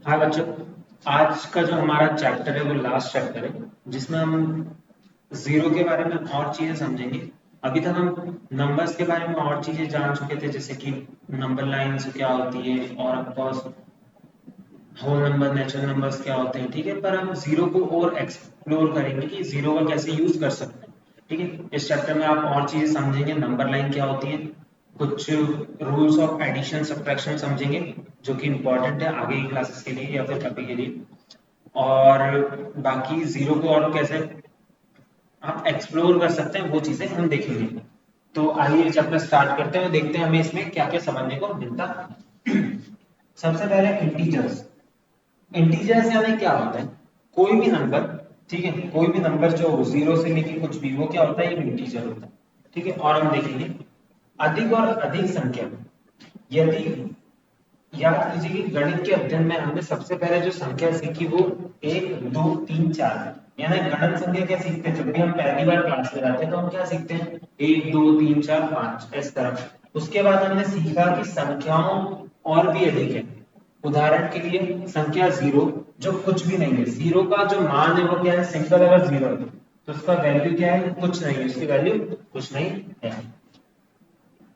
हाँ बच्चों, आज का जो हमारा चैप्टर है वो लास्ट चैप्टर है जिसमें हम जीरो के बारे में और चीजें समझेंगे। अभी तक हम नंबर्स के बारे में और चीजें जान चुके थे, जैसे कि नंबर लाइंस क्या होती है और of course whole number, natural numbers क्या होते हैं। ठीक है, पर हम जीरो को और एक्सप्लोर करेंगे कि जीरो का कैसे यूज कर सकते हैं। ठीक है, इस चैप्टर में आप और चीजें समझेंगे, नंबर लाइन क्या होती है, कुछ रूल्स ऑफ एडिशन सब्ट्रैक्शन समझेंगे जो कि इम्पोर्टेंट है आगे की क्लासेस के लिए या फिर कभी के लिए। और बाकी जीरो को और कैसे आप एक्सप्लोर कर सकते हैं वो चीजें हम देखेंगे। तो आइए चैप्टर स्टार्ट करते हैं और देखते हैं हमें इसमें क्या क्या समझने को मिलता है। सबसे पहले इंटीजर्स। इंटीजर्स यानी क्या होता है? कोई भी नंबर, ठीक है, कोई भी नंबर जो जीरो से लेके कुछ भी, वो क्या होता है? एक इंटीजर होता है। ठीक है, और हम देखेंगे अधिक और अधिक संख्या। यदि याद कीजिए कि गणित के अध्ययन में हमने सबसे पहले जो संख्या सीखी वो एक दो तीन चार है। यानी गणन संख्या क्या सीखते हैं? जब भी हम पहली बार क्लास में जाते हैं तो हम क्या सीखते हैं? एक दो तीन चार पांच, इस तरह। उसके बाद हमने सीखा कि संख्याओं और भी अधिक है। उदाहरण के लिए संख्या जीरो, जो कुछ भी नहीं है, जीरो का जो मान है वो क्या है? सिंगल अगर जीरो है तो उसका वैल्यू क्या है? कुछ नहीं है, उसकी वैल्यू कुछ नहीं है।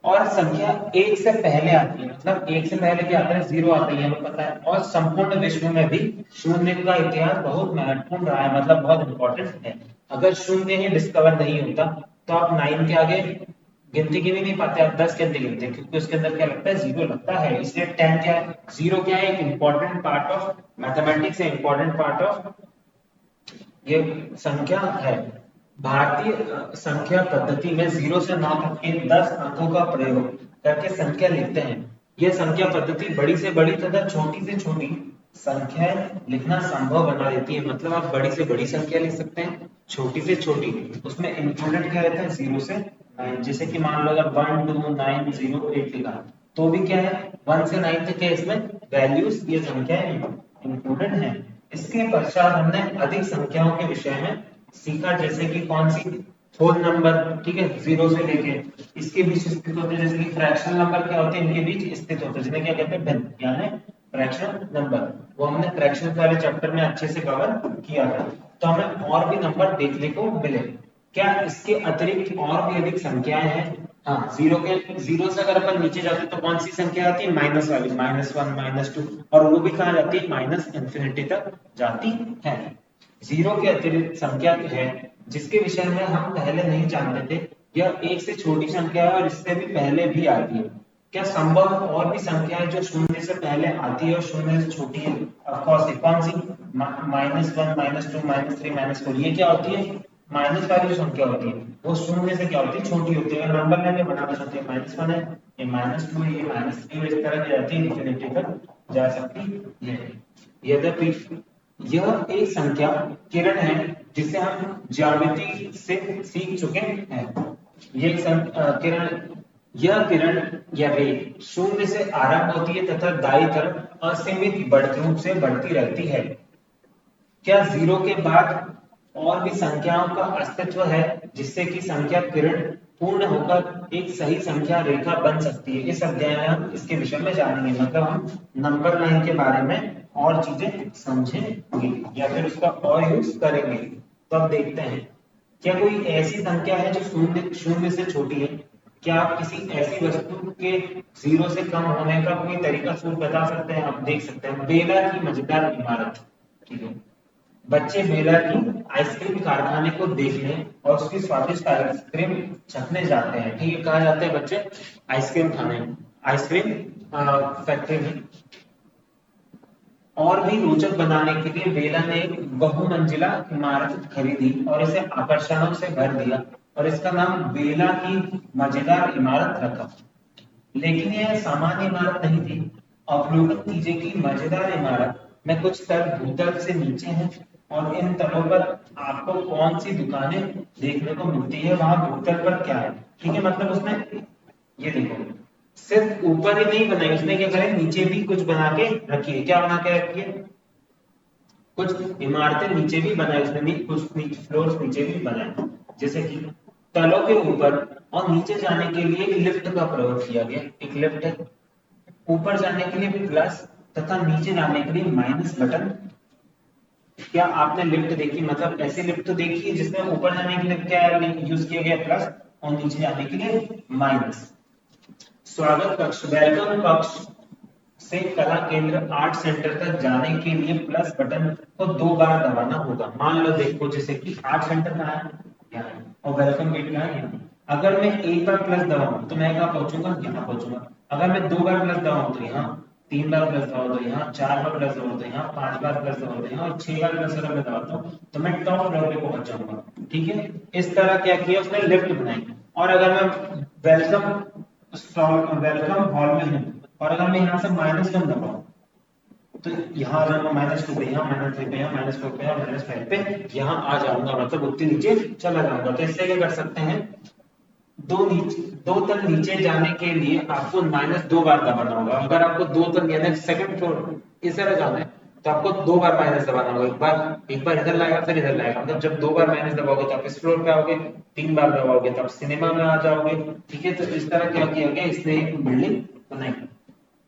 और संख्या एक से पहले आती है, मतलब एक से पहले क्या आता है? जीरो आता है, हमें पता है। और संपूर्ण विश्व में भी शून्य का इतिहास बहुत महत्वपूर्ण रहा है, मतलब बहुत इंपॉर्टेंट है। अगर शून्य ही डिस्कवर नहीं होता तो आप नाइन के आगे गिनती गिन ही नहीं पाते, आप 10 गिनते गिनते, क्योंकि उसके अंदर क्या लगता है? जीरो लगता है। इसलिए 10 क्या है? जीरो क्या है? एक इंपॉर्टेंट पार्ट ऑफ मैथमेटिक्स है, इंपॉर्टेंट पार्ट ऑफ ये संख्या है। भारतीय संख्या पद्धति में 0 से 9 तक के 10 अंकों का प्रयोग करके संख्या लिखते हैं। यह संख्या पद्धति बड़ी से बड़ी तथा छोटी से छोटी संख्याएं लिखना संभव बना देती है। मतलब आप बड़ी से बड़ी संख्या लिख सकते हैं, छोटी से छोटी, उसमें इंक्लूडेड क्या रहता है? 0 से 9। जैसे कि मान लो अगर 1 2 9 0 8 लिखा तो भी क्या है? 1 से 9 तक है, इसमें वैल्यूज, ये संख्याएं इंक्लूडेड हैं। इसके पश्चात हमने अधिक संख्याओं के विषय में सीखा, जैसे कि कौन सी? होल नंबर, ठीक है, जीरो से लेके इसके बीच स्थित होते हैं। जैसे कि फ्रैक्शनल नंबर क्या होते हैं? इनके बीच स्थित होते हैं, जिन्हें क्या कहते हैं? भिन्न, यानी फ्रैक्शनल नंबर। वो हमने फ्रैक्शन वाले चैप्टर में अच्छे से कवर किया था। तो हमें और भी नंबर देखने को मिले। क्या इसके अतिरिक्त और भी अधिक संख्याएं हैं? हाँ, जीरो से अगर अपन नीचे जाते तो कौन सी संख्या आती है? माइनस वाली, -1 -2, और वो भी कहाँ जाती है? माइनस इंफिनिटी तक जाती है। जीरो के अतिरिक्त संख्या है जिसके विषय में हम पहले नहीं जानते थे। यह एक से छोटी संख्या है और इससे भी पहले भी आती है। क्या संभव और भी संख्या है जो शून्य से पहले आती है और शून्य से छोटी है? ऑफ कोर्स, कौन सी? -1 -2 -3 -4, ये क्या होती है? माइनस वाली संख्या होती है, वो शून्य से क्या होती है? छोटी होती है। नंबर लाइन बनाना चाहते हैं, -1 है, ये -2 है, ये -3, इस तरह की जाती है, इंफिनिटी तक जा सकती है। यद्यपि यह एक संख्या किरण है जिसे हम ज्यामिति से सीख चुके हैं। ये किरण, यह किरण या रे शून्य से आरंभ होती है तथा दाईं तरफ असीमित बढ़ती रूप से बढ़ती रहती है। क्या जीरो के बाद और भी संख्याओं का अस्तित्व है जिससे कि संख्या किरण पूर्ण होकर एक सही संख्या रेखा बन सकती है? इस अध्याय में हम इसके विषय में जानेंगे, मतलब हम नंबर लाइन के बारे में और चीजें समझेंगे या फिर उसका और यूज करेंगे। तो अब देखते हैं, क्या कोई ऐसी संख्या है जो शून्य शून्य से छोटी है? क्या आप किसी ऐसी वस्तु के जीरो से कम होने का कोई तरीका सूत्र बता सकते हैं? आप देख सकते हैं बेला की मजेदार इमारत। ठीक है, बच्चे बेला की आइसक्रीम कारखाने को देखने और उसकी स्वादिष्ट आइसक्रीम चखने जाते हैं। ठीक है, कहाँ जाते हैं बच्चे? आइसक्रीम खाने, आइसक्रीम फैक्ट्री में। और भी रोचक बनाने के लिए बेला ने एक बहुमंजिला इमारत खरीदी और इसे आकर्षणों से भर दिया और इसका नाम बेला की मजेदार इमारत रखा। लेकिन यह सामान्य इमारत नहीं थी। अवलोकन कीजिए कि मजेदार इमारत में कुछ तल भूतल से नीचे हैं और इन तलों पर आपको कौन सी दुकानें देखने को मिलती है? वहां भूतल पर क्या है? ठीक है, मतलब उसने, ये देखो, सिर्फ ऊपर ही नहीं बनाई उसने, क्या करे? नीचे भी कुछ बना के रखी है। क्या बना के रखी है? कुछ इमारतें नीचे भी बनाई उसने, कुछ नीचे फ्लोर्स नीचे भी बनाए। जैसे कि तलों के ऊपर और नीचे जाने के लिए लिफ्ट का प्रयोग किया गया। एक लिफ्ट है, ऊपर जाने के लिए प्लस तथा नीचे जाने के लिए माइनस बटन। क्या आपने लिफ्ट देखी, मतलब ऐसी लिफ्ट तो देखी है जिसमें ऊपर जाने के लिए क्या यूज किया गया प्लस और नीचे जाने के लिए माइनस। स्वागत कक्ष वेलकम कक्ष से कला केंद्र आर्ट सेंटर तक जाने के लिए प्लस बटन को 2 बार दबाना होगा। मान लो देखो जैसे कि आर्ट सेंटर कहाँ है, यहाँ है, और वेलकम गेट कहाँ है, यहाँ। अगर मैं एक बार प्लस दबाऊं तो मैं कहाँ पहुंचूंगा, यहाँ पहुंचूंगा। अगर मैं 2 बार प्लस दबाऊं तो यहाँ, 3 बार प्लस दबाऊं तो यहाँ, 4 बार प्लस दबाऊं तो यहाँ, 5 बार प्लस दबाऊं तो यहाँ, और 6 बार प्लस अगर मैं दबाता हूँ तो मैं टॉप फ्लोर पे पहुंच जाऊंगा। ठीक है, इस तरह क्या किया उसने, लिफ्ट बनाई। और अगर मैं वेलकम हॉल में हूँ और अगर मैं यहाँ से -1 दबाऊं तो यहाँ आ जाऊंगा -2 पे, यहाँ -3 पे, यहाँ -4 पे, यहाँ -5 पे, यहाँ आ जाऊंगा, मतलब उतने नीचे चला जाऊंगा। तो इससे क्या कर सकते हैं, दो तल नीचे जाने के लिए आपको -2 बार दबाना होगा। अगर आपको 2 तल यानी सेकंड फ्लोर इस तरह जाना है तो आपको 2 बार माइनस दबाना होगा। एक बार इधर लाएगा फिर इधर लाएगा, मतलब जब 2 बार माइनस दबाओगे तो आप इस फ्लोर पे आओगे, 3 बार दबाओगे तो आप सिनेमा में आ जाओगे। ठीक है, तो इस तरह क्या किया गया, इसने एक बिल्डिंग बनाई।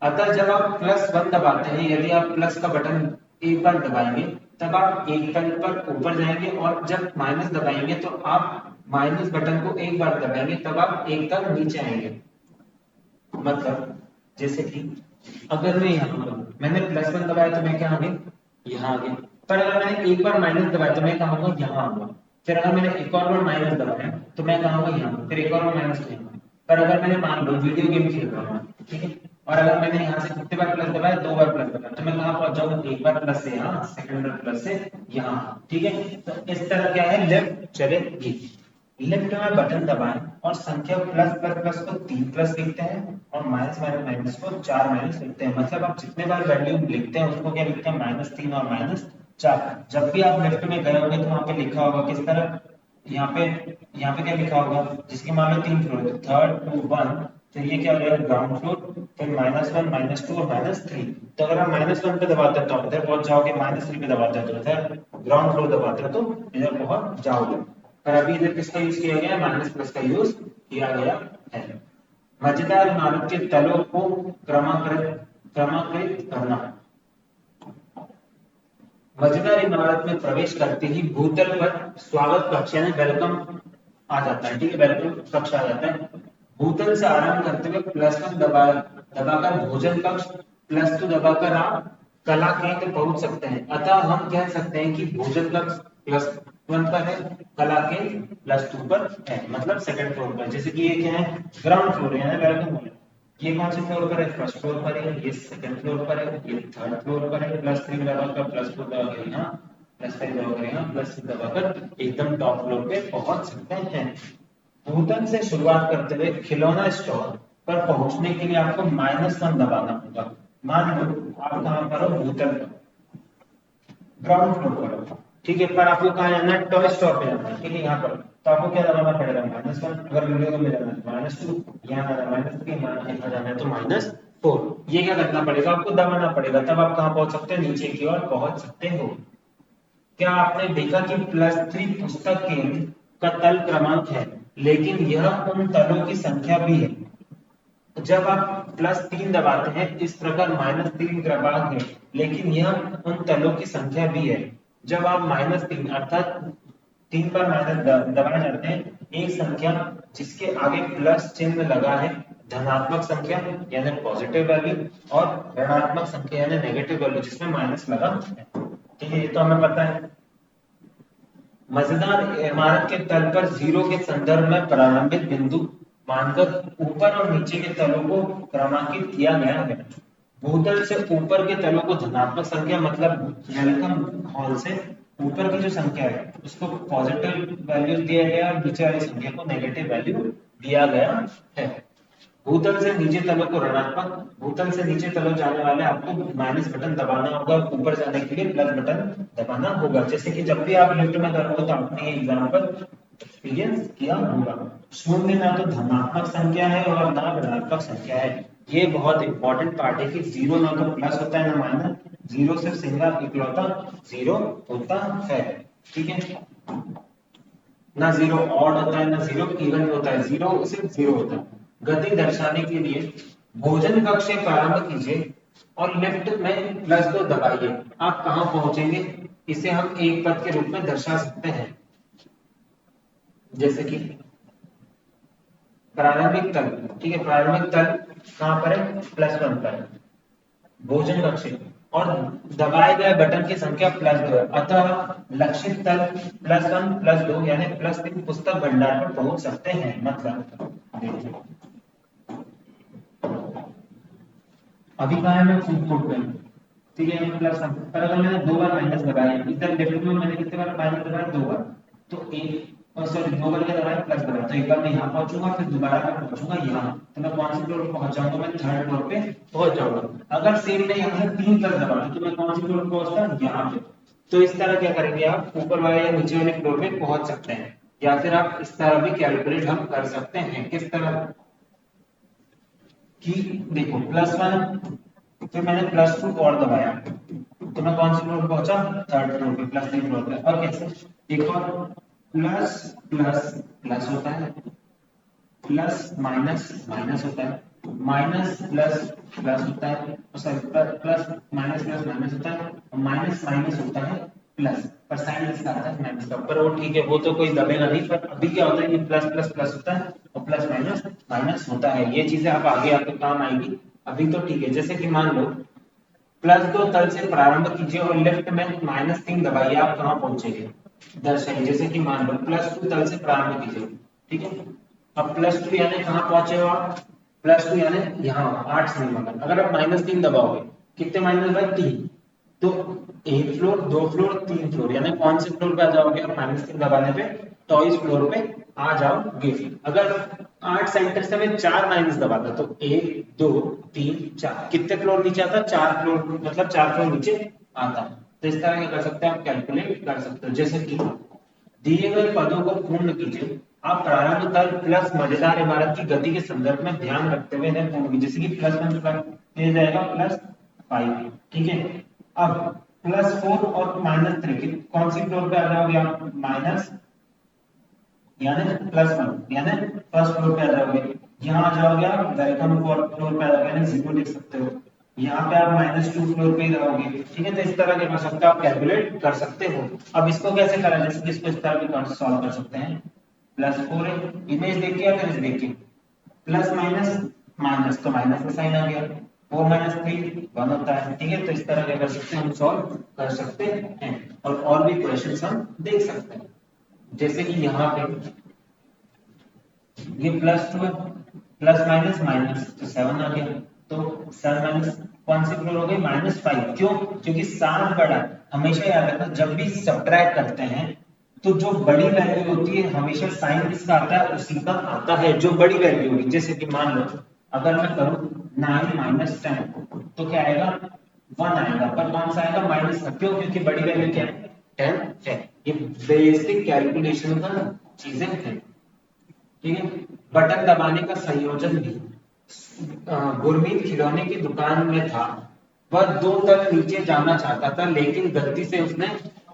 अतः जब आप +1 दबाते हैं, यदि आप प्लस का बटन एक बार दबाएंगे तब आप एक तल पर ऊपर जाएंगे, और जब माइनस दबाएंगे तो आप माइनस बटन को एक बार दबाएंगे तब आप एक तल नीचे आएंगे। मतलब जैसे कि अगर मैं यहाँ पर मैंने +1 दबाया तो मैं क्या आ गया, यहाँ आ गया। पर अगर मैंने एक बार माइनस दबाया तो मैं कहाँ आऊंगा, यहाँ आऊंगा। फिर अगर मैंने एक और बार माइनस दबाया तो मैं कहाँ आऊंगा, यहाँ। फिर एक और बार माइनस यहाँ। पर अगर मैंने मान लो वीडियो गेम खेल रहा हूँ, ठीक है, और अगर मैंने यहाँ से कितने बार प्लस दबाया, 2 बार प्लस दबाया, तो मैं कहाँ पहुंच जाऊंगा, एक बार प्लस से यहाँ, सेकंड बार प्लस से यहाँ। ठीक है, तो इस तरह क्या है, लेफ्ट चलेगी। लेफ्ट में बटन दबाएं और संख्या प्लस प्लस प्लस को 3 प्लस लिखते हैं और माइनस माइनस माइनस को 4 माइनस लिखते हैं। मतलब आप जितने बार वैल्यू लिखते हैं उसको क्या लिखते हैं, -3 और -4। जब भी आप लेफ्ट में गए होंगे तो वहां पे लिखा होगा किस तरह, यहाँ पे क्या लिखा होगा, जिसके मान लो 3 फ्लोर है, 3rd to 1, तो ये क्या हो जाएगा, ग्राउंड फ्लोर, फिर -1 -2 और -3। तो अगर आप -1 पे दबाते हैं तो आप इधर पहुंच जाओगे, -3 पे दबाते हैं तो इधर ग्राउंड फ्लोर दबाते हैं तो इधर पहुंच जाओगे। पर अभी इधर किसका यूज किया गया है, माइनस प्लस का यूज किया गया है। मजेदार इमारत के तलों को क्रमाकृत करना। मजेदार इमारत में प्रवेश करते ही भूतल पर स्वागत कक्ष यानी वेलकम आ जाता है। ठीक है, वेलकम कक्ष आ जाता है। भूतल से आरंभ करते हुए +1 दबाकर भोजन कक्ष, +2 दबाकर आप कला केंद्र पहुंच सकते हैं। अतः हम कह सकते हैं कि भोजन कक्ष +1 पर है, कला केंद्र +2 पर है, मतलब सेकंड फ्लोर पर। जैसे कि ये क्या है, ग्राउंड फ्लोर है, वेलकम हॉल। ये कौन से फ्लोर पर है, फर्स्ट फ्लोर पर है, ये सेकंड फ्लोर पर है, ये थर्ड फ्लोर पर है। +3 दबाकर +4 दबाकर यहाँ, +5 दबाकर यहाँ, +6 दबाकर एकदम टॉप फ्लोर पे पहुंच सकते हैं। भूतल से शुरुआत करते हुए खिलौना स्टोर पर पहुंचने के लिए आपको -1 दबाना होगा। मान लो आप कहां पर हो, भूतल पर, ग्राउंड फ्लोर पर हो। ठीक है, पर आपको कहाँ जाना है, टॉय स्टोर पे जाना है। ठीक है, यहाँ पर तो आपको क्या दबाना पड़ेगा, -1। अगर वीडियो में जाना है तो -2, यहाँ जाना है -3, यहाँ जाना है तो -4। ये क्या करना पड़ेगा, आपको दबाना पड़ेगा, तब आप कहाँ पहुंच सकते हैं, नीचे की ओर पहुंच सकते हो। क्या आपने देखा कि +3 पुस्तक केंद्र का तल क्रमांक है, लेकिन यह उन तलों की संख्या भी है। जब आप +3 दबाते हैं इस प्रकार -3 क्रमांक है, लेकिन यह उन तलों की संख्या भी है। जब आप -3 अर्थात 3 बार माइनस दबाए जाते हैं, एक संख्या जिसके आगे प्लस चिन्ह लगा है, धनात्मक संख्या यानी पॉजिटिव वैल्यू, और ऋणात्मक संख्या यानी नेगेटिव वैल्यू जिसमें माइनस लगा है। ठीक है, ये तो हमें पता है। मजेदार इमारत के तल पर 0 के संदर्भ में प्रारंभिक बिंदु मानकर ऊपर और नीचे के तलों को क्रमांकित किया गया है। भूतल से ऊपर के तलों को धनात्मक संख्या, मतलब वेलकम हॉल से ऊपर की जो संख्या है उसको पॉजिटिव वैल्यू दिया गया और नीचे वाली संख्या को नेगेटिव वैल्यू दिया गया है। भूतल से नीचे तलों को ऋणात्मक, भूतल से नीचे तलों जाने वाले आपको माइनस बटन दबाना होगा, ऊपर जाने के लिए प्लस बटन दबाना होगा। जैसे कि जब भी आप लिफ्ट में करोगे तो आपने ये एग्जांपल एक्सपीरियंस किया होगा। शून्य ना तो धनात्मक संख्या है और ना ऋणात्मक संख्या है। ये बहुत इंपॉर्टेंट पार्ट है कि 0 ना तो प्लस होता है ना माइनस, 0 सिर्फ सिंगल इकलौता 0 होता है। ठीक है, ना 0 ऑड होता है ना 0 इवन होता है, 0 सिर्फ 0 होता है। गति दर्शाने के लिए भोजन कक्ष से प्रारंभ कीजिए और लेफ्ट में +2 दबाइए, आप कहां पहुंचेंगे? इसे हम एक पद के रूप में दर्शा सकते हैं, जैसे कि प्रारंभिक तल, ठीक है, प्रारंभिक तल कहां पर है? +1 पर, भोजन कक्ष, और दबाए गए बटन की संख्या +2 है, अतः लक्षित तल +1 +2 यानी +3 पुस्तक भंडार पर पहुंच सकते हैं। मतलब देखिए अभी कहा है मैं फुट पे, ठीक है, +1 पर अगर मैंने 2 बार माइनस दबाया, इधर लेफ्ट में मैंने कितने बार माइनस दबाया? 2 बार, तो एक और सॉरी 2 बार क्या दबाया? प्लस दबाया, तो एक बार मैं यहाँ पहुंचूंगा, फिर दोबारा मैं पहुंचूंगा यहाँ, तो मैं कौन से फ्लोर पे पहुंच जाऊंगा? मैं थर्ड फ्लोर पे पहुंच जाऊंगा। अगर सेम मैं यहाँ से 3 प्लस दबा दूं तो मैं कौन सी फ्लोर पे पहुंचता? यहाँ पे। तो इस तरह क्या करेंगे, आप ऊपर वाले या नीचे वाले फ्लोर पे पहुंच सकते हैं, या फिर आप इस तरह भी कैलकुलेट हम कर सकते हैं। किस तरह कि देखो +1, फिर मैंने +2 और दबाया, तो मैं कौन से फ्लोर पे पहुंचा? थर्ड फ्लोर पे, +3 फ्लोर पे। और कैसे? एक और प्लस प्लस प्लस होता है, प्लस माइनस माइनस होता है, माइनस प्लस प्लस होता है, sorry plus minus plus minus होता है, और माइनस माइनस होता है प्लस, पर साइन इसका आता है माइनस का, पर वो ठीक है, वो तो कोई दबेगा नहीं। पर अभी क्या होता है, ये प्लस प्लस प्लस होता है और प्लस माइनस माइनस होता है। ये चीजें आप आगे आपके काम आएगी, अभी तो ठीक है। जैसे कि मान लो +2 तल से प्रारंभ कीजिए और लेफ्ट में -3 दबाइए, आप कहां पहुंचेंगे? दर्शाइए। जैसे कि मान लो +2 तल से प्रारंभ कीजिए, ठीक है, अब +2 यानी कहां पहुंचे हो आप? +2 यानी यहाँ 8 सेंटीमीटर। अगर आप -3 दबाओगे, कितने माइनस बाय 3, तो एक फ्लोर, दो फ्लोर, तीन फ्लोर, यानी कौन से फ्लोर पे आ जाओगे आप? -3 दबाने पे टॉइस फ्लोर पे आ जाओगे। अगर 8 सेंटर से मैं 4 माइनस दबाता तो 1 2 3 4, कितने फ्लोर नीचे आता? 4 फ्लोर, मतलब 4 फ्लोर नीचे आता। तो इस तरह क्या कर सकते हैं, आप कैलकुलेट कर सकते हो। जैसे कि दिए गए पदों को पूर्ण कीजिए, आप प्रारंभ तल प्लस मजेदार इमारत की गति के संदर्भ में ध्यान रखते हुए इन्हें पूर्ण कीजिए। जैसे कि +1 प्लस जाएगा +5, ठीक है। अब +4 और -3 कौन सी फ्लोर पे आ जाओगे आप? माइनस यानी +1 यानी फर्स्ट फ्लोर पे आ जाओगे। यहाँ आ जाओगे आप वेलकम फ्लोर पे आ जाओगे, यानी 0 लिख सकते हो। यहाँ पे आप -2 फ्लोर पे ही रहोगे, ठीक है। तो इस तरह के कर सकते हो, आप कैलकुलेट कर सकते हो। अब इसको कैसे करा जाए? जैसे इसको इस तरह के सॉल्व कर सकते हैं। +4 है, इमेज देख के या फिर इस देख के? प्लस माइनस माइनस, तो माइनस का साइन आ गया, 4 - 3 1 होता है, ठीक है। तो इस तरह क्या कर सकते हैं, हम सॉल्व कर सकते हैं, और भी क्वेश्चंस हम देख सकते हैं। जैसे कि यहाँ पे ये +2 है, प्लस माइनस माइनस तो 7 आ गया, तो 7 माइनस कौन सी फ्लोर हो गई? -5। क्यों? क्योंकि 7 बड़ा है। हमेशा याद रखना, जब भी सब्ट्रैक्ट करते हैं तो जो बड़ी वैल्यू होती है हमेशा साइन किसका आता है? उसी का आता है जो बड़ी वैल्यू होगी। जैसे कि मान लो अगर मैं करूं 9 - 10, तो क्या आएगा? 1 आएगा, पर कौन सा आएगा? माइनस का। क्यों? क्योंकि बड़ी वैल्यू क्या है? 10 है। ये बेसिक कैलकुलेशन का चीजें हैं, ठीक है। बटन दबाने का संयोजन भी गुरमीत खिलौने की दुकान में था। वह 2 तक नीचे जाना चाहता था, लेकिन गलती से उसने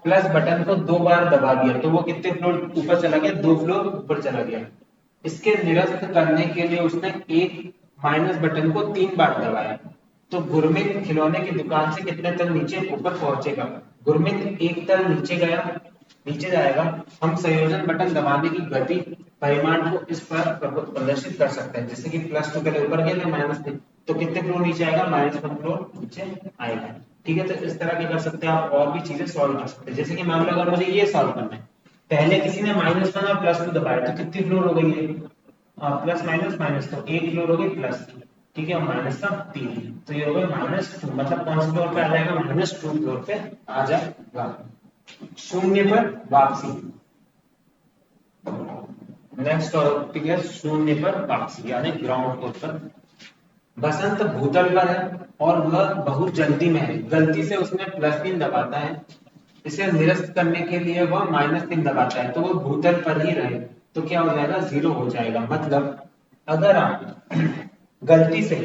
प्लस बटन को 2 बार दबा दिया, तो वो कितने फ्लोर ऊपर चला गया? 2 फ्लोर ऊपर चला गया। इसके निरस्त करने के लिए उसने एक माइनस बटन को 3 बार दबाया, तो गुरमीत खिलौने की दुकान से कितने तक नीचे ऊपर पहुंचेगा? गुरमीत एक तल नीचे गया, नीचे जाएगा। हम संयोजन बटन दबाने की गति परिमाण को इस पर प्रदर्शित कर सकते हैं। जैसे कि +2 पहले ऊपर गया, -3, तो कितने फ्लोर नीचे आएगा? -1 फ्लोर नीचे आएगा, ठीक है। तो इस तरह की कर सकते हैं आप, और भी चीजें सॉल्व कर सकते हैं। जैसे कि मान लो अगर मुझे ये सॉल्व करना है, पहले किसी ने -1 और +2 दबाया, तो कितनी फ्लोर हो गई है? प्लस माइनस माइनस, तो एक फ्लोर हो गई +3, ठीक है, और माइनस का 3, तो ये हो गया -2, मतलब कौन से फ्लोर पे आ जाएगा? -2 फ्लोर पे आ जाएगा। शून्य पर वापसी, नेक्स्ट टॉपिक है शून्य पर वापसी, यानी ग्राउंड फ्लोर पर। बसंत भूतल पर है और वह बहुत जल्दी में है, गलती से उसने +3 दबाता है। इसे निरस्त करने के लिए वह -3 दबाता है, तो वो भूतल पर ही रहे, तो क्या हो जाएगा? 0 हो जाएगा। मतलब अगर आप गलती से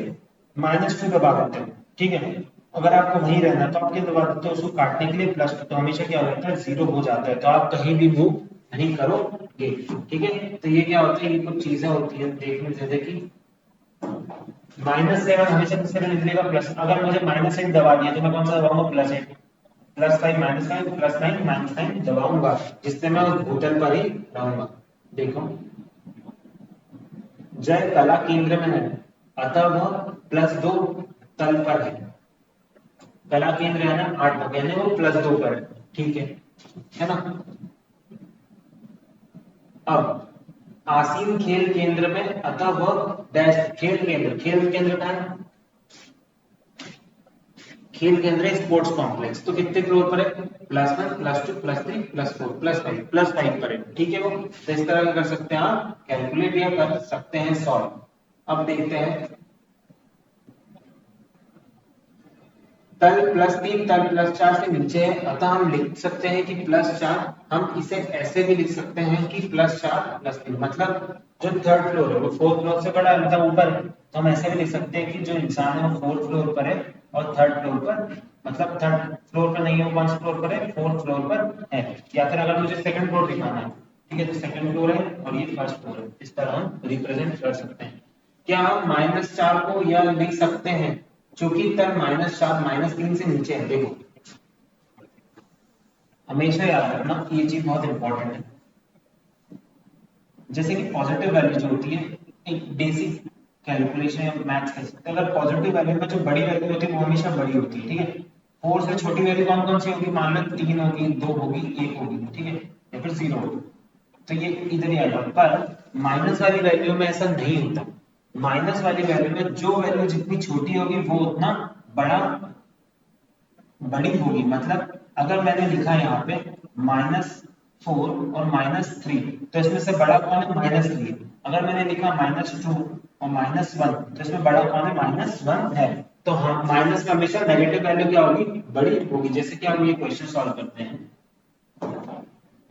-2 दबा देते हो, ठीक है, अगर आपको वहीं रहना तो आप क्या दबा देते हो? उसको काटने के लिए +2, तो हमेशा क्या होता है? 0 हो जाता है, तो आप कहीं भी मूव नहीं करोगे, ठीक है। तो ये क्या होता है? ये कुछ चीजें होती है देखने, जैसे कि -7 हमेशा किससे भी निकलेगा प्लस, अगर मुझे -8 दबा दिया तो मैं कौन सा दबाऊंगा, +8, +5 -5 +9 -9 दबाऊंगा, जिससे मैं उस भूतल पर ही रहूंगा। देखो जय कला केंद्र में है, अतः वह +2 तल पर है। कला केंद्र है ना 8 यानी वो +2 पर है, ठीक है ना। अब आसीन खेल केंद्र में, अतः वह डैश खेल केंद्र का है, खेल केंद्र स्पोर्ट्स कॉम्प्लेक्स, तो कितने फ्लोर पर है, +1 +2 +3 +4 +5 पर है, ठीक है वो। तो इस तरह कर सकते हैं आप कैलकुलेट या कर सकते हैं सॉल्व। अब देखते हैं तल +3 तल +4 से नीचे है, अतः हम लिख सकते हैं कि +4, हम इसे ऐसे भी लिख सकते हैं कि +4 +3, मतलब जो थर्ड फ्लोर है वो फोर्थ फ्लोर से बड़ा है, मतलब ऊपर है, तो हम ऐसे भी लिख सकते हैं कि जो इंसान है वो फोर्थ फ्लोर पर है और थर्ड फ्लोर पर, मतलब थर्ड फ्लोर पर नहीं है, वो कौन से फ्लोर पर है, फोर्थ फ्लोर पर है। या फिर अगर मुझे सेकंड फ्लोर दिखाना है, ठीक है, तो सेकंड फ्लोर है और ये फर्स्ट फ्लोर है, इस तरह हम रिप्रेजेंट कर सकते हैं। क्या हम -4 को यह लिख सकते हैं, चूंकि तल -4 -3 से नीचे है। देखो हमेशा याद रखना ये चीज बहुत इंपॉर्टेंट है, जैसे कि पॉजिटिव वैल्यू जो होती है, एक बेसिक कैलकुलेशन या मैथ्स कह सकते हैं, अगर पॉजिटिव वैल्यू में जो बड़ी वैल्यू होती है वो हमेशा बड़ी होती है, ठीक है। 4 से छोटी वैल्यू कौन कौन सी होगी, मान लो 3 होगी, 2 होगी, 1 होगी, ठीक है, या फिर 0 होगी, तो ये इधर ही आएगा। पर माइनस वाली वैल्यू में ऐसा नहीं होता, माइनस वाली वैल्यू में जो वैल्यू जितनी छोटी होगी वो उतना बड़ा बड़ी होगी, मतलब अगर मैंने लिखा यहाँ पे -4 और -3, तो इसमें से बड़ा कौन है, -3। अगर मैंने लिखा -2 और -1, तो इसमें बड़ा कौन है, -1 है। तो हाँ माइनस में हमेशा नेगेटिव वैल्यू क्या होगी, बड़ी होगी। जैसे कि हम ये क्वेश्चन सॉल्व करते हैं,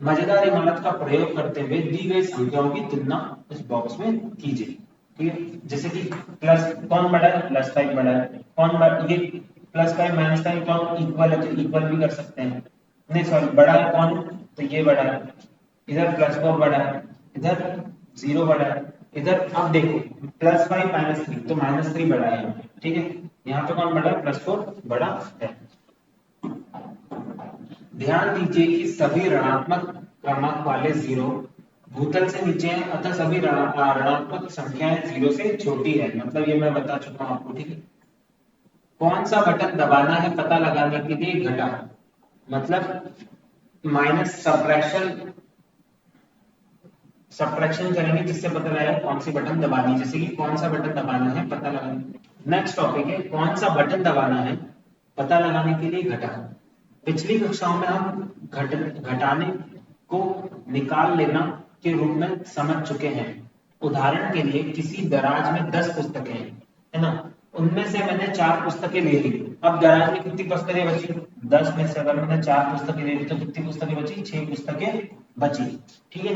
मजेदार इमारत का प्रयोग करते हुए दी गई संख्याओं की तुलना इस बॉक्स में कीजिए, ठीक है। जैसे कि प्लस कौन बड़ा है, +5 बड़ा है, कौन बड़ा, ये +5 -5 कौन इक्वल है, तो इक्वल भी कर सकते हैं, नहीं सॉरी बड़ा है कौन, तो ये बड़ा है, इधर +4 बड़ा है, इधर 0 बड़ा है, इधर अब देखो +5 -3 तो -3 बड़ा है यहाँ पे, ठीक है। यहाँ पे कौन बड़ा है, +4 बड़ा है। ध्यान दीजिए कि सभी ऋणात्मक क्रमांक वाले 0 भूतल से नीचे हैं, अतः सभी ऋणात्मक संख्याएं 0 से छोटी है, मतलब ये मैं बता चुका हूं आपको, ठीक है। कौन सा बटन दबाना है पता लगाने के लिए घटा, मतलब माइनस सब्ट्रैक्शन सब्ट्रैक्शन करेंगे जिससे पता लगेगा कौन सी बटन दबानी है, जैसे कि कौन सा बटन दबाना है पता लगाने। नेक्स्ट टॉपिक है कौन सा बटन दबाना है पता लगाने के लिए घटा। पिछली कक्षाओं में हम घटाने को निकाल लेना के रूप में समझ चुके हैं। उदाहरण के लिए किसी दराज में 10 पुस्तकें हैं, है ना, उनमें से मैंने 4 पुस्तकें ले ली। अब दराज में कितनी पुस्तकें बची, 10 में से अगर मैंने 4 पुस्तकें ले ली तो कितनी पुस्तकें बची, 6 पुस्तकें बची, ठीक है।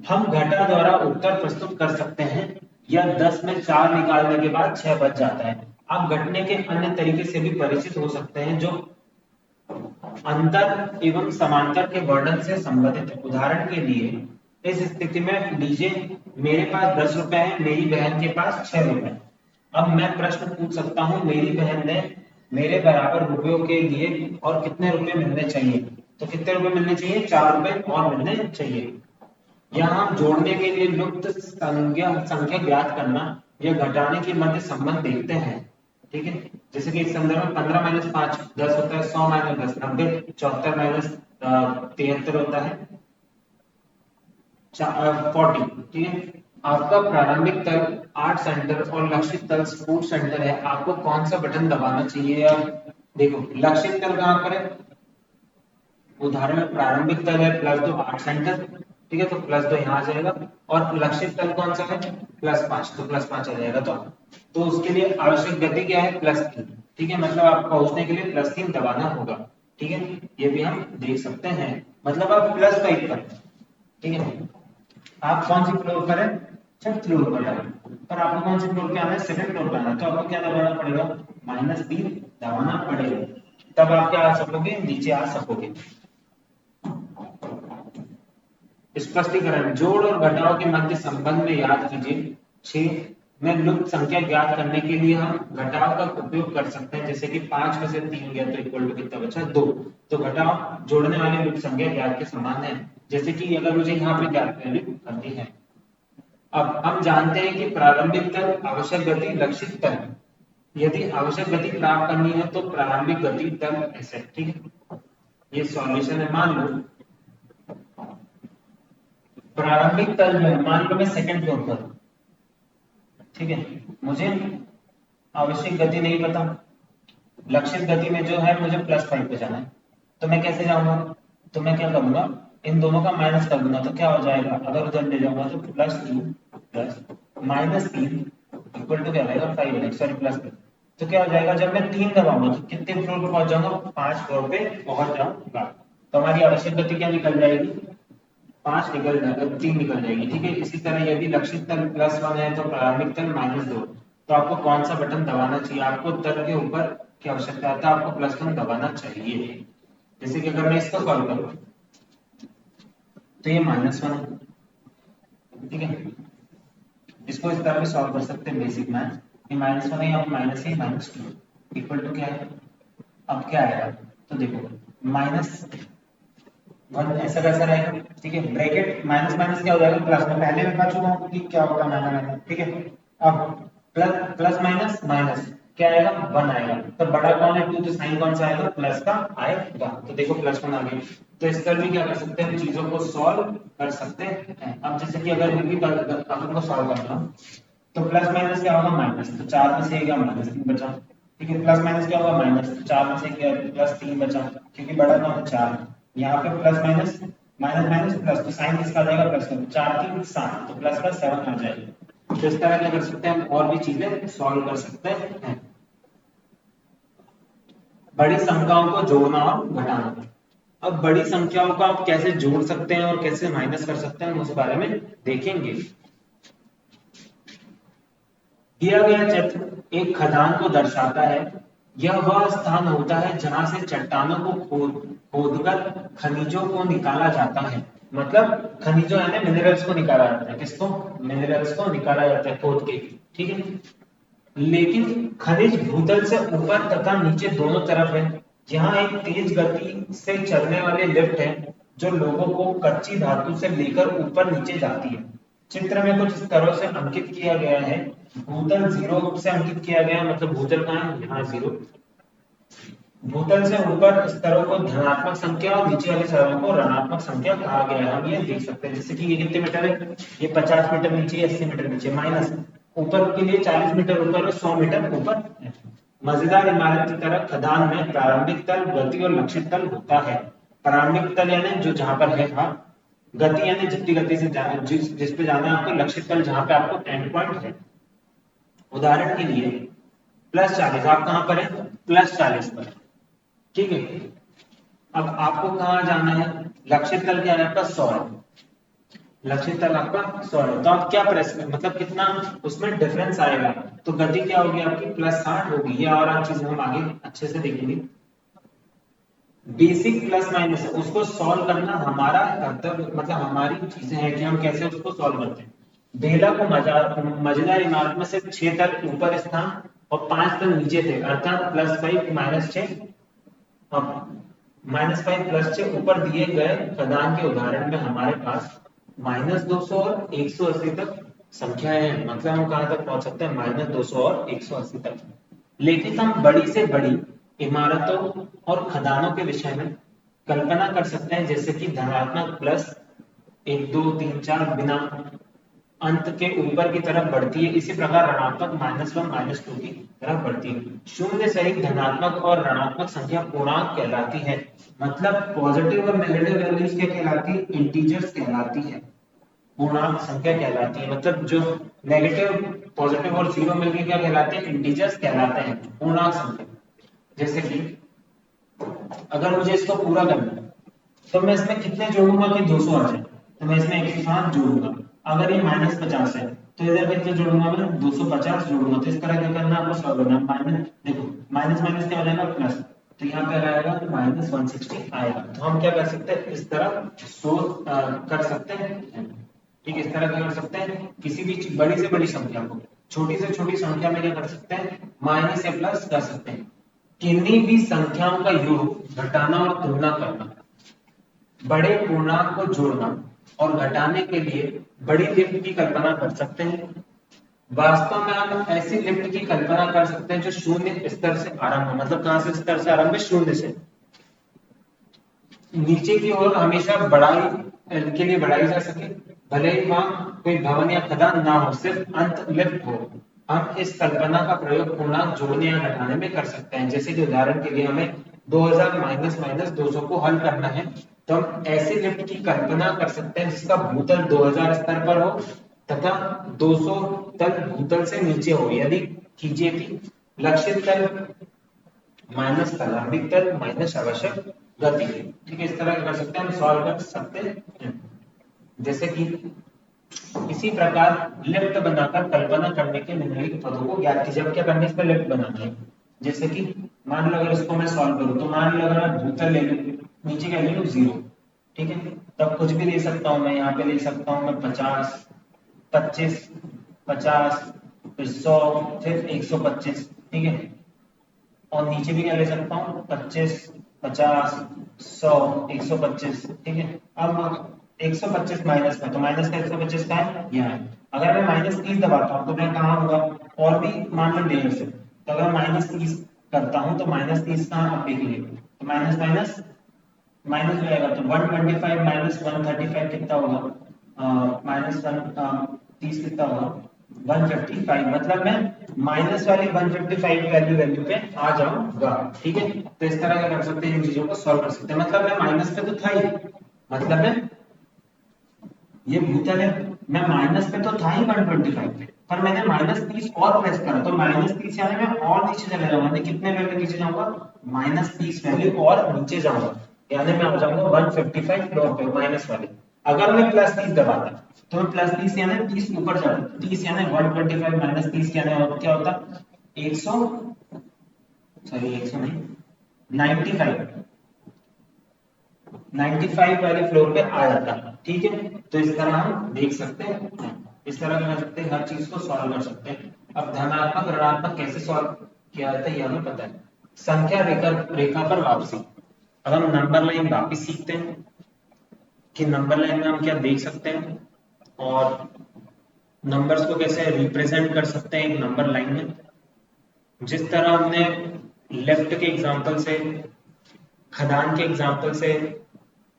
हम घटा द्वारा उत्तर प्रस्तुत कर सकते हैं, या 10 में 4 निकालने के बाद 6 बच जाता है। आप घटने के अन्य तरीके से भी परिचित हो सकते हैं जो अंतर एवं समांतर के वर्णन से संबंधित है। उदाहरण के लिए इस स्थिति में लीजिए मेरे पास 10 रुपए है, मेरी बहन के पास 6 रुपए है। अब मैं प्रश्न पूछ सकता हूँ, मेरी बहन ने मेरे बराबर रुपयों के लिए और कितने रुपए मिलने चाहिए, तो कितने रुपए मिलने चाहिए, 4 रुपए और मिलने चाहिए। यहाँ हम जोड़ने के लिए लुप्त संख्या ज्ञात करना या घटाने के मध्य संबंध देखते हैं, ठीक है। जैसे कि इस संदर्भ में 15 -5 10 होता है, 100 -10 90, 74 -73 होता है 40, ठीक है। आपका प्रारंभिक तल 8 सेंटर और लक्षित तल स्पूट सेंटर है, आपको कौन सा बटन दबाना चाहिए। या देखो लक्षित तल कहाँ पर है, उदाहरण में प्रारंभिक तल है +2 8 सेंटर, ठीक है, तो +2 यहाँ आ जाएगा, और लक्षित तल कौन सा है, +5, तो +5 आ जाएगा। तो उसके लिए आवश्यक गति क्या है, +3, ठीक है, मतलब आप पहुंचने के लिए +3 दबाना होगा, ठीक है। ये भी हम देख सकते हैं, मतलब आप +5 पर, ठीक है। आप कौन सी फ्लोर पर है, छठ फ्लोर पर है, पर आपको कौन सी फ्लोर पे आना है, सेकंड फ्लोर पे आना है, तो आपको क्या दबाना पड़ेगा, -3 दबाना पड़ेगा, तब आप क्या आ सकोगे, नीचे आ सकोगे। स्पष्टीकरण, जोड़ और घटाव के मध्य संबंध में याद कीजिए। 6 में लुप्त संख्या ज्ञात करने के लिए हम घटाव का उपयोग कर सकते हैं, जैसे कि 5 में से 3 गया तो इक्वल टू कितना बचा 2। तो घटाव जोड़ने वाली लुप्त संख्या ज्ञात के समान है, जैसे कि अगर मुझे यहाँ पे ज्ञात करनी है। अब हम जानते हैं कि प्रारंभिक तल, आवश्यक गति, लक्षित तल। यदि आवश्यक गति प्राप्त करनी है तो प्रारंभिक गति तल ऐसे, ठीक है। ये सॉल्यूशन है। मान लो प्रारंभिक तल जो है, मान लो मैं सेकंड फ्लोर पर, ठीक है, मुझे आवश्यक गति नहीं पता, लक्षित गति में जो है मुझे +5 पे जाना है, तो मैं कैसे जाऊंगा? तो मैं क्या करूंगा, इन दोनों का माइनस कर दूंगा, तो क्या हो जाएगा, अगर उधर ले जाऊंगा तो +2 प्लस -3 इक्वल टू क्या रहेगा 5, सॉरी प्लस। तो क्या हो जाएगा, जब मैं 3 दबाऊंगा तो कितने फ्लोर पे पहुंच जाऊंगा, 5 फ्लोर पे पहुंच जाऊंगा। तो हमारी आवश्यक गति क्या निकल जाएगी, 5 निकल जाएगा, 3 निकल जाएगी, ठीक है। इसी तरह यदि लक्षित तल +1 है तो प्रारंभिक तल -2। तो आपको कौन सा बटन दबाना चाहिए, आपको तल के ऊपर की आवश्यकता है, तो आपको +1 दबाना चाहिए। जैसे कि अगर मैं इसको सॉल्व करूं तो ये -1 है, ठीक है। इसको इस तरह भी सॉल्व कर सकते हैं बेसिक मैथ, ये -1 है, यहाँ माइनस है, -2 इक्वल टू क्या है, अब क्या आएगा, तो देखो -1 ऐसा कैसा रहेगा, ठीक है। ब्रैकेट माइनस माइनस क्या हो जाएगा, प्लस में पहले मैं बता चुका हूँ कि क्या होगा माइनस, ठीक है। अब प्लस प्लस माइनस माइनस क्या आएगा, 1 आएगा। तो बड़ा कौन है 2, तो साइन कौन सा आएगा, प्लस का आएगा। तो देखो +1 आ गया। तो इस तरह भी क्या कर सकते हैं, चीजों को सॉल्व कर सकते हैं। अब जैसे कि अगर भी अपन को सॉल्व करना, तो प्लस माइनस क्या होगा, माइनस, तो 4 में से क्या -3 बचा, ठीक है। प्लस माइनस क्या होगा, माइनस, तो 4 में से क्या +3 बचा, क्योंकि बड़ा कौन है 4। यहाँ पे plus minus minus minus plus, तो साइन किसका आ जाएगा, प्लस का, 4 3 7, तो प्लस का 7 आ जाएगा। तो इस तरह क्या कर सकते हैं हम, और भी चीजें सॉल्व कर सकते हैं। बड़ी संख्याओं को जोड़ना और घटाना। अब बड़ी संख्याओं को आप कैसे जोड़ सकते हैं और कैसे माइनस कर सकते हैं, हम उस बारे में देखेंगे। दिया गया चित्र एक खदान को दर्शाता है। यह वह स्थान होता है जहां से चट्टानों को खोदकर खनिजों को निकाला जाता है। मतलब खनिजों यानी मिनरल्स को निकाला जाता है, किसको, मिनरल्स को निकाला जाता है खोद के, ठीक है। लेकिन खनिज भूतल से ऊपर तथा नीचे दोनों तरफ है। यहाँ एक तेज गति से चलने वाले लिफ्ट है जो लोगों को कच्ची धातु से लेकर ऊपर नीचे जाती है। चित्र में कुछ स्तरों से अंकित किया गया है। भूतल 0 से अंकित किया गया है, मतलब भूतल कहाँ है, यहाँ 0। भूतल से ऊपर स्तरों को धनात्मक संख्या और नीचे वाले स्तरों को ऋणात्मक संख्या कहा गया है। हम ये देख सकते हैं, जैसे कि ये कितने मीटर है, ये 50 मीटर नीचे, 80 मीटर नीचे, माइनस ऊपर के लिए 40 मीटर ऊपर और 100 मीटर ऊपर। मजेदार इमारत की तरह खदान में प्रारंभिक तल, गति और लक्षित तल होता है। प्रारंभिक तल यानी जो जहां पर है, हाँ। गति यानी जितनी गति से जाना, जिस पे जाना है आपको। लक्षित तल जहां पे आपको एंड पॉइंट है। उदाहरण के लिए +40, आप कहां पर है, +40 पर, ठीक है। अब आपको कहां जाना है, लक्षित तल क्या है आपका 100 है, लक्षित तल आपका 100 है। तो आप क्या प्रेस कर, मतलब कितना उसमें डिफरेंस आएगा, तो गति क्या होगी आपकी +60 होगी। ये और आप चीजें हम आगे अच्छे से देखेंगे। बेसिक प्लस माइनस है, उसको सॉल्व करना हमारा कर्तव्य, मतलब हमारी चीजें हैं कि हम कैसे उसको सॉल्व करते हैं। बेला को मजेदार इमारत में सिर्फ 6 तल ऊपर स्थान और 5 तल नीचे थे, अर्थात +5 -6, अब -5 +6 ऊपर दिए गए खदान के उदाहरण में हमारे पास -200 और 180 तक संख्याएं हैं। मतलब हम कहां तक पहुंच सकते हैं, -200 और 180 तक। लेकिन हम बड़ी से बड़ी इमारतों और खदानों के विषय में कल्पना कर सकते हैं, जैसे कि धनात्मक प्लस 1 2 3 4 बिना अंत के ऊपर की तरफ बढ़ती है, इसी प्रकार ऋणात्मक -1 -2 की तरफ बढ़ती है। शून्य सहित धनात्मक और ऋणात्मक संख्या पूर्णांक कहलाती है। मतलब पॉजिटिव और नेगेटिव वैल्यूज क्या कहलाती है, इंटीजर्स कहलाती है, पूर्णांक संख्या कहलाती है। मतलब जो नेगेटिव, पॉजिटिव और 0 मिलकर क्या कहलाते हैं, इंटीजर्स कहलाते हैं, पूर्णांक संख्या। जैसे कि अगर मुझे इसको पूरा करना है तो मैं इसमें कितने जोड़ूंगा कि 200 आ जाए, तो मैं इसमें 107 जोड़ूंगा। अगर ये -50 है तो इधर कितने जोड़ूंगा, मैं 250 जोड़ूंगा। तो इस तरह क्या करना है आपको, सॉल्व करना है। माइनस, देखो माइनस माइनस क्या हो जाएगा, प्लस, तो यहाँ पे आएगा -160 आएगा। तो हम क्या कर सकते हैं, इस तरह सोच कर सकते हैं। ठीक है, इस तरह क्या कर सकते हैं, किसी भी बड़ी से बड़ी संख्या को छोटी से छोटी संख्या में क्या कर सकते हैं, माइनस या प्लस कर सकते हैं। किन्हीं भी संख्याओं का योग घटाना और तुलना करना, बड़े पूर्णांक को जोड़ना और घटाने के लिए बड़ी लिफ्ट की कल्पना कर सकते हैं। वास्तव में आप ऐसी लिफ्ट की कल्पना कर सकते हैं जो शून्य स्तर से आरंभ हो, मतलब कहां से स्तर से आरंभ है, शून्य से नीचे की ओर हमेशा बढ़ाई के लिए बढ़ाई जा सके, भले ही वहां कोई भवन या खदान ना हो, सिर्फ अंत लिफ्ट हो। हम इस कल्पना का प्रयोग पूर्णांक जोड़ने या घटाने में कर सकते हैं। जैसे कि उदाहरण के लिए हमें 2000 माइनस माइनस 200 को हल करना है, तो हम ऐसी लिफ्ट की कल्पना कर सकते हैं जिसका भूतल 2000 स्तर पर हो तथा 200 तल भूतल से नीचे हो। यदि खींचे थी लक्षित तल माइनस प्रारंभिक तल माइनस आवश्यक गति। ठीक है, इस तरह कर सकते हैं, हम सॉल्व कर सकते हैं। जैसे कि इसी प्रकार लिफ्ट बनाकर कल्पना करने के निम्नलिखित पदों को ज्ञात कीजिए। अब क्या करना है, इस पर लिफ्ट बनाना है। जैसे कि मान लो अगर इसको मैं सॉल्व करूं, तो मान लो अगर मैं भूतल ले लूं, नीचे का ले लूं 0, ठीक है, तब कुछ भी ले सकता हूं मैं, यहाँ पे ले सकता हूं मैं 50, 25, 50, फिर 100, फिर 125, ठीक है, और नीचे भी क्या ले सकता हूँ, 25, 50, 100, 125, ठीक है। अब 125 माइनस में, तो माइनस का 125 का है यहाँ है। अगर मैं -30 दबाता हूँ तो मैं कहाँ होगा, और भी मान लो देर से, तो अगर -30 करता हूँ तो -30 कहाँ, अब देखिए, तो माइनस माइनस माइनस हो जाएगा, तो 125 माइनस 135 कितना होगा, माइनस 30 कितना होगा, 155। मतलब मैं माइनस वाली 155 वैल्यू वैल्यू पे आ जाऊंगा। ठीक है, तो इस तरह क्या कर सकते हैं, इन चीजों को सॉल्व कर सकते हैं। मतलब मैं माइनस पे तो था ही, मतलब मैं ये भूतल है, मैं माइनस पे तो था ही 125 पे, पर मैंने -30 और प्रेस करा, तो -30 यानी मैं और नीचे चले जाऊंगा। मैं कितने वैल्यू नीचे जाऊंगा, -30 वैल्यू और नीचे जाऊंगा, यानी मैं आ जाऊंगा 155 फ्लोर पे माइनस वाले। अगर मैं +30 दबाता तो मैं +30 यानी 30 ऊपर जाता, 30 यानी 125 -30 यानी क्या होता, 100, सॉरी 100 नहीं, 95, 95 वाले फ्लोर पे आ जाता है। ठीक है, तो इस तरह हम देख सकते हैं, इस तरह कर सकते हैं, हर चीज को सॉल्व कर सकते हैं। अब धनात्मक ऋणात्मक कैसे सॉल्व किया जाता है, ये हमें पता है। संख्या रेखा रेखा पर वापसी, अब हम नंबर लाइन वापिस सीखते हैं कि नंबर लाइन में हम क्या देख सकते हैं और नंबर्स को कैसे रिप्रेजेंट कर सकते हैं एक नंबर लाइन में। जिस तरह हमने लेफ्ट के एग्जांपल से, खदान के एग्जांपल से,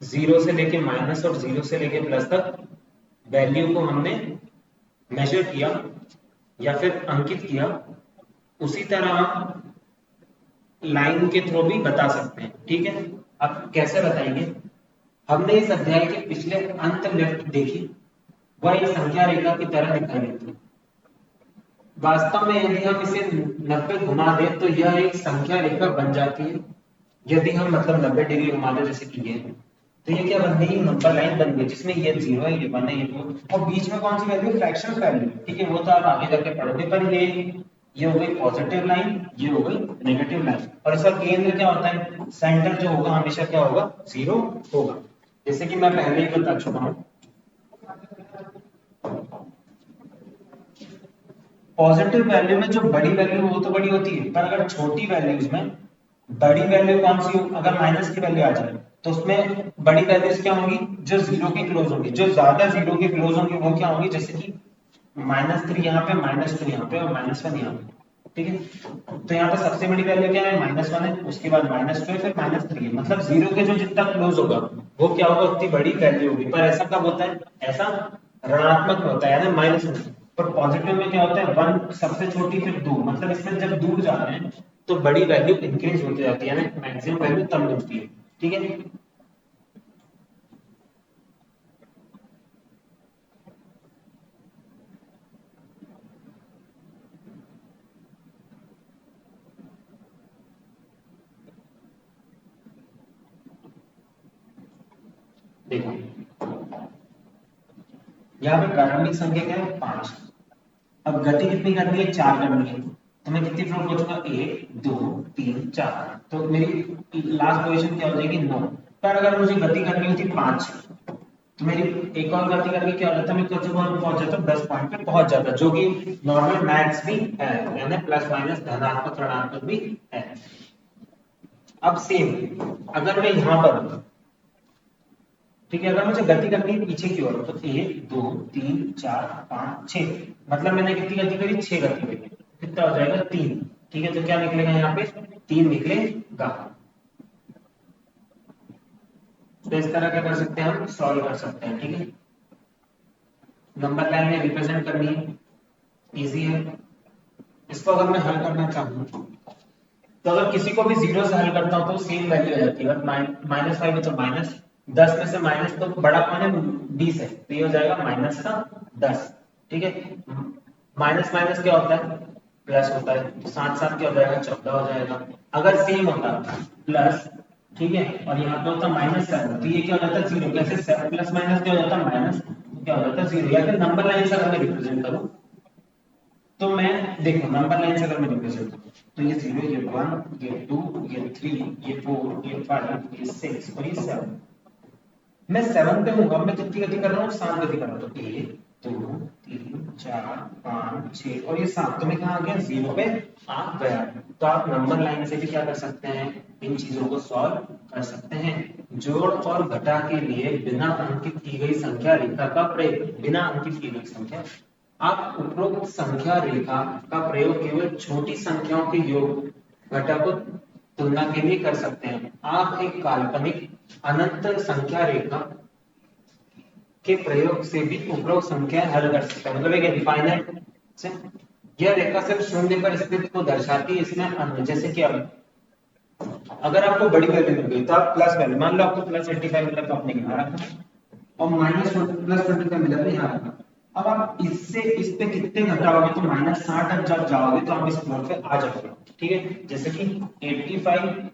0 से लेके माइनस और 0 से लेके प्लस तक वैल्यू को हमने मेजर किया या फिर अंकित किया, उसी तरह हम लाइन के थ्रू भी बता सकते हैं। ठीक है, अब कैसे बताएंगे, हमने इस अध्याय के पिछले अंत लेफ्ट देखी, वह एक संख्या रेखा की तरह दिखाई देती है। वास्तव में यदि हम इसे 90 घुमा दें तो यह एक संख्या रेखा बन जाती है। यदि हम मतलब 90 डिग्री घुमा दें जैसे कि ये, तो ये क्या बन गई, नंबर लाइन बन गई, जिसमें ये 0 है, ये 1 है, ये 2, और बीच में कौन सी वैल्यू, फ्रैक्शन वैल्यू। ठीक है, वो तो आप आगे जाके पढ़ोगे, पर ये हो गई पॉजिटिव लाइन, ये हो गई नेगेटिव लाइन, और इसका केंद्र क्या होता है, सेंटर जो होगा हमेशा क्या होगा, 0 होगा, जैसे कि मैं पहले ही बता चुका हूं। पॉजिटिव वैल्यू में जो बड़ी वैल्यू वो तो बड़ी होती है, पर अगर छोटी वैल्यूज में बड़ी वैल्यू कौन सी हो, अगर माइनस की वैल्यू आ जाए तो उसमें बड़ी वैल्यूज क्या होंगी, जो 0 के क्लोज होंगी, जो ज्यादा 0 के क्लोज होंगी वो क्या होंगी, जैसे कि -3 यहाँ पे, -2 यहाँ पे और -1 यहाँ पे। ठीक है, तो यहाँ पे सबसे बड़ी वैल्यू क्या है, -1 है, उसके बाद -2 है, फिर -3 है, मतलब 0 के जो जितना क्लोज होगा वो क्या होगा, उतनी बड़ी वैल्यू होगी। पर ऐसा कब होता है, ऐसा ऋणात्मक में होता है, यानी माइनस में। पर पॉजिटिव में क्या होता है, 1 सबसे छोटी, फिर 2, मतलब इसमें जब दूर जा रहे हैं तो बड़ी वैल्यू इंक्रीज होती जाती है, यानी मैक्सिमम वैल्यू तब मिलती है। ठीक है, देखो यहाँ पे प्रारंभिक संख्या क्या है, 5। अब गति कितनी करनी है, 4 करनी है। तो मैं कितनी फ्लोर पहुंचूंगा, 1 2 3 4, तो मेरी लास्ट पोजीशन क्या हो जाएगी, 9। पर अगर मुझे गति करनी होती 5, तो मेरी एक और गति करके क्या हो जाता, मैं कुछ पहुंच जाता 10 पॉइंट पे पहुंच जाता, जो कि नॉर्मल मैथ्स भी है, यानी प्लस माइनस धनात्मक ऋणात्मक भी है। अब सेम अगर मैं यहां पर, ठीक है, अगर मुझे गति करनी है पीछे की ओर, तो 1 2 3 4 5 6, मतलब मैंने कितनी गति करी, 6 गति करी, कितना हो जाएगा, 3। ठीक है, तो क्या निकलेगा यहाँ पे, 3 निकलेगा। तो इस तरह क्या कर सकते हैं, हम सॉल्व कर सकते हैं। ठीक है, नंबर लाइन में रिप्रेजेंट करनी है, इजी है। इसको अगर मैं हल करना चाहूँ, तो अगर किसी को भी जीरो से हल करता हूं तो सेम वैल्यू आ जाती है, -5 है तो माइनस 10 में से माइनस, तो बड़ा कौन है, 20 है, तो ये हो जाएगा माइनस का 10। ठीक है, माइनस माइनस क्या होता है, प्लस होता है, तो साथ साथ क्या हो जाएगा, 14 हो जाएगा। अगर सेम होता प्लस, ठीक है, और यहाँ पे होता -7, तो ये क्या हो जाता, जीरो। कैसे, प्लस माइनस क्या हो जाता, माइनस, क्या हो जाता, जीरो। या फिर नंबर लाइन से अगर मैं रिप्रेजेंट करूं, तो मैं देखो नंबर लाइन से अगर मैं रिप्रेजेंट करूं, तो ये 0, ये 1, ये 2, ये 3, ये 4, ये 5, ये 6 और ये 7। मैं 7 पे हूँ, अब मैं कितनी गति कर रहा हूँ, 7 गति कर रहा हूँ, तो 1 2 3 4 5 6 और ये 7, तो मैं कहाँ आ गया, 0 पे आ गया। तो आप नंबर लाइन से भी क्या कर सकते हैं, इन चीजों को सॉल्व कर सकते हैं। जोड़ और घटा के लिए बिना अंकित की गई संख्या रेखा का प्रयोग, बिना अंकित की गई संख्या, आप उपरोक्त संख्या रेखा का प्रयोग केवल छोटी संख्याओं के योग घटा को तुलना के लिए कर सकते हैं। आप एक काल्पनिक अनंत संख्या रेखा के प्रयोग से भी उपरोक्त संख्या हल कर सकते हैं, मतलब एक इनफाइनाइट से। यह रेखा सिर्फ शून्य पर स्थिति को दर्शाती है, इसमें अन्य जैसे कि अब अगर आपको बड़ी वैल्यू मिल गई, तो आप प्लस वैल्यू, मान लो आपको +85 मिला तो आपने यहाँ रखा, और +25 मिला तो यहाँ रखा। अब आप इससे इस पे कितने घटाओगे, तो -60 तक जब जाओगे तो आप इस फ्लोर पे आ जाओगे। ठीक है, जैसे कि 85,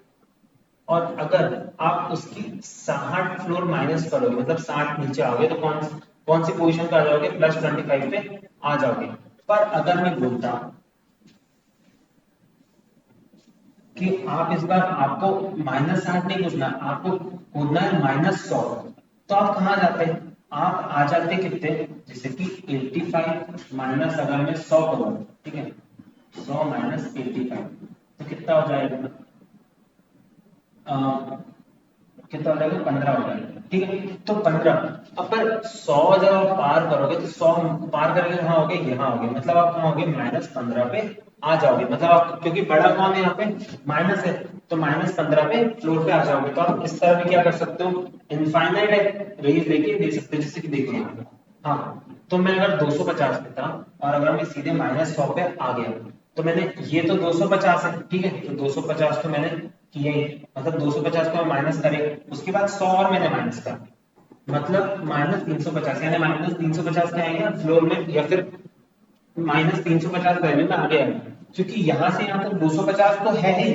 और अगर आप उसकी 60 फ्लोर माइनस करोगे, मतलब 60 नीचे आओगे, तो कौन कौन सी पोजीशन पे आ जाओगे, +25 पे आ जाओगे। पर अगर मैं बोलता कि आप इस बार आपको -60 नहीं कूदना, आपको कूदना है -100, तो आप कहाँ जाते हैं, आप आ जाते कितने, जैसे कि 85 माइनस अगर मैं 100 करूँ, ठीक है, 100 माइनस 85, तो कितना हो जाएगा, कितना हो जाएगा, 15 हो जाएगा। ठीक है, तो 15, अब पर 100 जब आप पार करोगे, तो 100 पार करके कहाँ होगे, यहाँ होगे, मतलब आप कहाँ होगे, -15 पे आ जाओगे। मतलब आप, क्योंकि बड़ा कौन है यहाँ पे, माइनस है, तो -15 पे फ्लोर पे आ जाओगे। तो आप इस तरह भी क्या कर सकते हो, इनफाइनाइट रेंज लेके दे सकते हो, जैसे कि देखो यहाँ पे, हाँ, तो मैं अगर 250 पे था, और अगर मैं सीधे -100 पे आ गया, तो मैंने, ये तो 250 है, ठीक है, तो 250 तो मैंने किया ही, मतलब 250 को माइनस करें, उसके बाद 100 और मैंने माइनस कर, मतलब -350, यानी -350 क्या आएगा फ्लोर में, या फिर -350 वैल्यू में आ गया, क्योंकि यहाँ से यहाँ तक 250 तो है ही,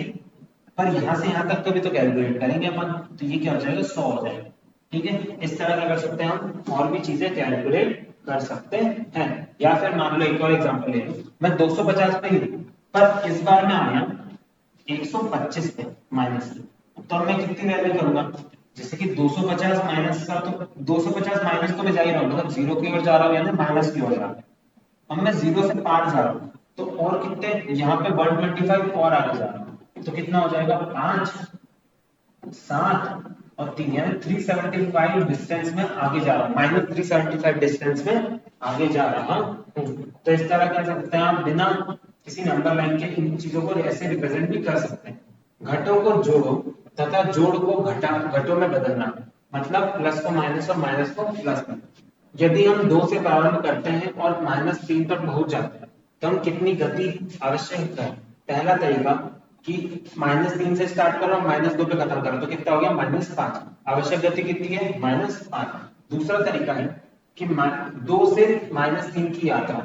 पर यहाँ से यहाँ तक तो भी तो कैलकुलेट करेंगे अपन, तो ये क्या हो जाएगा, 100 हो जाएगा। ठीक है, इस तरह क्या कर सकते हैं हम, और भी चीजें कैलकुलेट कर सकते हैं। या फिर मान लो एक और एग्जांपल ले लो, मैं 250 पे ही हूँ, पर इस बार मैं आया 125 पे माइनस, तो अब मैं कितनी वैल्यू करूंगा, जैसे कि 250 माइनस का, तो 250 माइनस तो मैं जा ही रहा हूँ, मतलब जीरो की ओर जा रहा हूँ, यानी माइनस की ओर जा रहा हूँ। अब मैं जीरो से 5 जा रहा हूँ, तो और कितने, यहाँ पे 125 और आगे जा रहा हूँ, तो कितना हो जाएगा, 5 7 और 3, यानी 375 डिस्टेंस में आगे जा रहा हूँ, -375 डिस्टेंस में आगे जा रहा हूँ। तो इस तरह कर सकते हैं आप, बिना किसी नंबर लाइन के इन चीजों को ऐसे रिप्रेजेंट भी कर सकते हैं। घटों को जोड़ो तथा जोड़ को घटों में बदलना, मतलब प्लस को माइनस और माइनस को प्लस में। यदि हम 2 से प्रारंभ करते हैं और -3 तक पहुंच जाते हैं, तो हम कितनी गति आवश्यक है। पहला तरीका कि -3 से स्टार्ट करो, -2 पे खत्म करो, तो कितना हो गया, -5। आवश्यक गति कितनी है, -5। दूसरा तरीका है कि 2 से -3 की यात्रा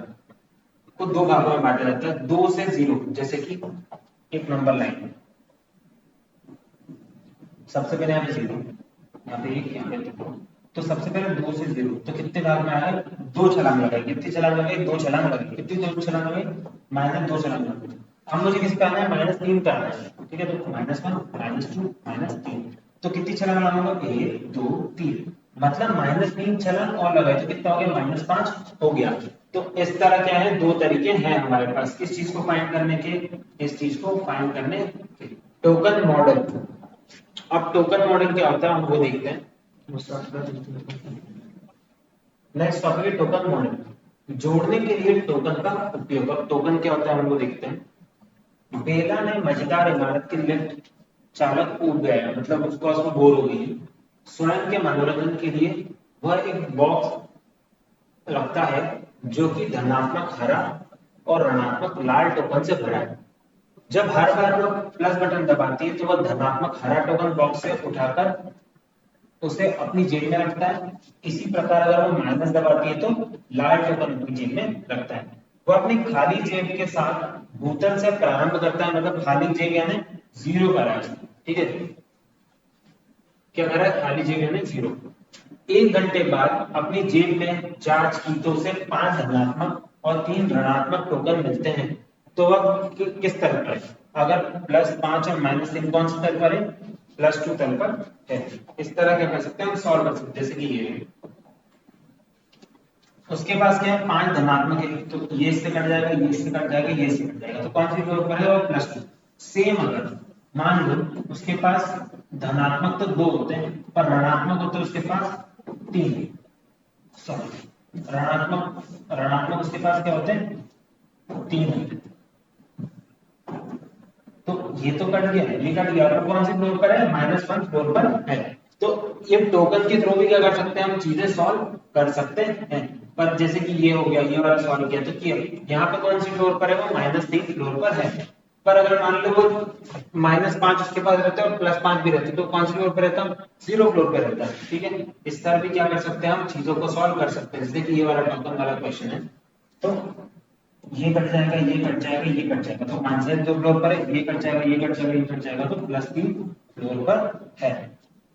को 2 भागों में बांटा जाता है, 2 से 0, जैसे कि एक नंबर लाइन, सबसे पहले यहाँ पे 0, यहाँ पे 1, यहाँ पे 2, तो सबसे पहले 2 से 0, तो कितने भाग में आया, 2 छलांग लगाई, कितनी छलांग लगाई, 2 छलांग लगाई, कितनी 2 छलांग लगाई, -2 छलांग लगाई। अब मुझे किस पे आना है, -3 पे आना है, ठीक है। तो -1 -2 -3, तो कितनी छलांग लगाऊंगा, 1 2 3, मतलब -3 छलांग और लगाए तो कितना हो गया, -5 हो गया। तो इस तरह क्या है, दो तरीके हैं हमारे पास किस चीज को फाइंड करने के, इस चीज को फाइंड करने के। Token model. अब टोकन मॉडल क्या होता है हम वो देखते हैं। नेक्स्ट टॉपिक है टोकन मॉडल, जोड़ने के लिए टोकन का उपयोग। अब टोकन क्या होता है हम वो देखते हैं। बेला ने मजेदार इमारत के लिफ्ट चालक कूद गया, मतलब उसको बोर हो गई। स्वयं के मनोरंजन के लिए वह एक बॉक्स रखता है जो कि धनात्मक हरा और ऋणात्मक लाल टोकन से भरा है। जब हर बार वो प्लस बटन दबाती है तो वह धनात्मक हरा टोकन बॉक्स से उठाकर उसे अपनी जेब में रखता है। इसी प्रकार अगर वो माइनस दबाती है तो लाल टोकन अपनी जेब में रखता है। वो अपनी खाली जेब के साथ भूतल से प्रारंभ करता है, मतलब खाली जेब यानी जीरो पर है, ठीक है। क्या कर रहा है, खाली जेब यानी जीरो। 1 घंटे बाद अपनी जेब में जांच की तो उसे 5 धनात्मक और 3 ऋणात्मक टोकन मिलते हैं। तो वह किस तरफ है, अगर +5 और -3 कौन से तल पर है, +2 तल पर है। इस तरह क्या कर सकते हैं हम, सॉल्व कर सकते हैं, जैसे कि ये उसके पास क्या है, 5 धनात्मक है, तो ये इससे कट जाएगा, ये इससे कट जाएगा, ये इससे कट जाएगा, तो कौन सी फ्लोर पर है, और +2। सेम अगर मान लो उसके पास धनात्मक तो 2 होते हैं पर ऋणात्मक होते हैं उसके पास 3, सॉरी ऋणात्मक ऋणात्मक उसके पास क्या होते हैं, 3 होते हैं। तो ये तो कट गया, ये कट गया, और कौन सी फ्लोर पर है, -1 फ्लोर पर है। तो ये टोकन के थ्रू भी क्या कर सकते हैं हम, चीजें सॉल्व कर सकते हैं। पर जैसे कि ये हो गया, ये वाला सॉल्व किया तो किया, यहाँ पे कौन सी फ्लोर पर है, वो -3 फ्लोर पर है। पर अगर मान लो वो -5 उसके पास रहता है और +5 भी रहते तो कौन सी फ्लोर पर रहता, 0 फ्लोर पर रहता है, ठीक है। इस तरह भी क्या कर सकते हैं हम, चीजों को सॉल्व कर सकते हैं, जैसे कि ये वाला टोकन वाला क्वेश्चन है। तो ये कट जाएगा, ये कट जाएगा, ये कट जाएगा, तो आंसर जो फ्लोर पर है, ये कट जाएगा, ये कट जाएगा, ये कट जाएगा, तो +3 फ्लोर पर है।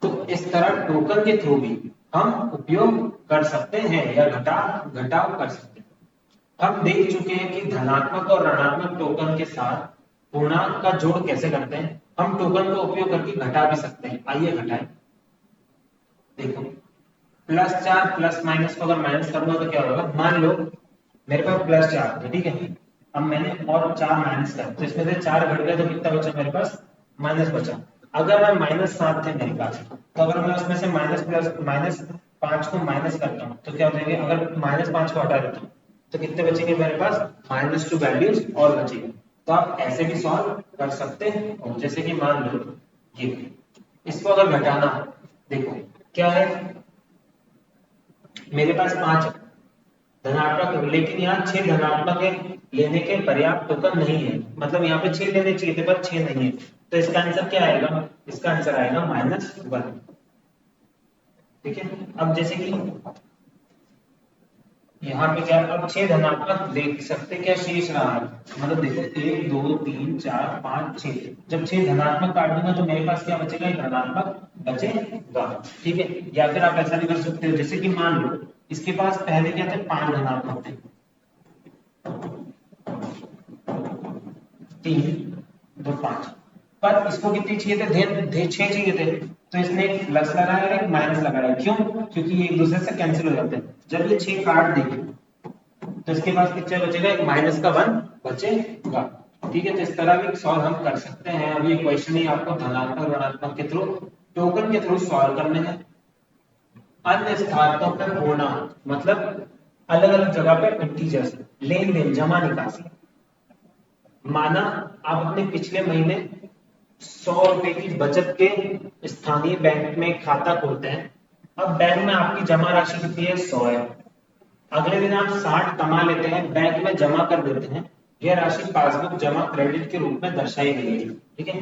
तो इस तरह टोकन के थ्रू भी हम उपयोग कर सकते हैं या घटाव कर सकते हैं। हम देख चुके हैं कि धनात्मक और ऋणात्मक टोकन के साथ पूर्णांक का जोड़ कैसे करते हैं। हम टोकन का उपयोग करके घटा भी सकते हैं, आइए घटाएं। देखो, +4 प्लस माइनस को अगर माइनस करूंगा तो क्या होगा, मान लो मेरे पास +4 थे, ठीक है। अब मैंने और 4 माइनस कर, तो इसमें से 4 घट गए तो कितना बचा मेरे पास, माइनस बचा। अगर मैं -7 थे मेरे पास, तो अगर मैं उसमें से -5 को माइनस करता हूँ तो क्या हो जाएंगे, अगर -5 को हटा देता हूँ तो कितने बचेंगे मेरे पास, -2 वैल्यूज और बचेंगे। तो आप ऐसे भी सॉल्व कर सकते हैं, और जैसे कि मान लो ये, इसको अगर घटाना, देखो क्या है, मेरे पास 5 धनात्मक है, लेकिन यहाँ 6 धनात्मक है, लेने के पर्याप्त टोकन नहीं है, मतलब यहाँ पे 6 लेने चाहिए थे पर 6 नहीं है। तो इसका आंसर क्या आएगा, इसका आंसर आएगा -1, ठीक है। अब जैसे कि यहाँ पे क्या, अब 6 धनात्मक देख सकते क्या शेष रहा है, मतलब देखो 1 2 3 4 5 6, जब 6 धनात्मक काट दूंगा तो मेरे पास क्या बचेगा, एक ऋणात्मक बचेगा, ठीक है। या फिर आप ऐसा भी कर सकते हो, जैसे कि मान लो इसके पास पहले क्या थे, 5 धनात्मक थे, 3 2 5, पर इसको कितनी चाहिए थे, ढेर 6 चाहिए थे, तो इसने एक प्लस लगाया और एक माइनस लगाया, क्यों, क्योंकि ये एक दूसरे से कैंसिल हो जाते हैं। जब ये 6 काट देंगे तो इसके पास कितना बचेगा, एक -1 बचेगा, ठीक है। तो इस तरह भी सॉल्व हम कर सकते हैं। अब ये क्वेश्चन ही आपको धनात्मक ऋणात्मक के थ्रू, टोकन के थ्रू सॉल्व करने हैं। अन्य स्थानों पर पूर्णांक, मतलब अलग अलग जगह पे इंटीजर्स, लेन देन जमा निकासी। माना आप अपने पिछले महीने 100 रुपए की बचत के स्थानीय बैंक में खाता खोलते हैं। अब बैंक में आपकी जमा राशि कितनी है, 100 है। अगले दिन आप 60 कमा लेते हैं, बैंक में जमा कर देते हैं। यह राशि पासबुक जमा क्रेडिट के रूप में दर्शाई गई है, ठीक है।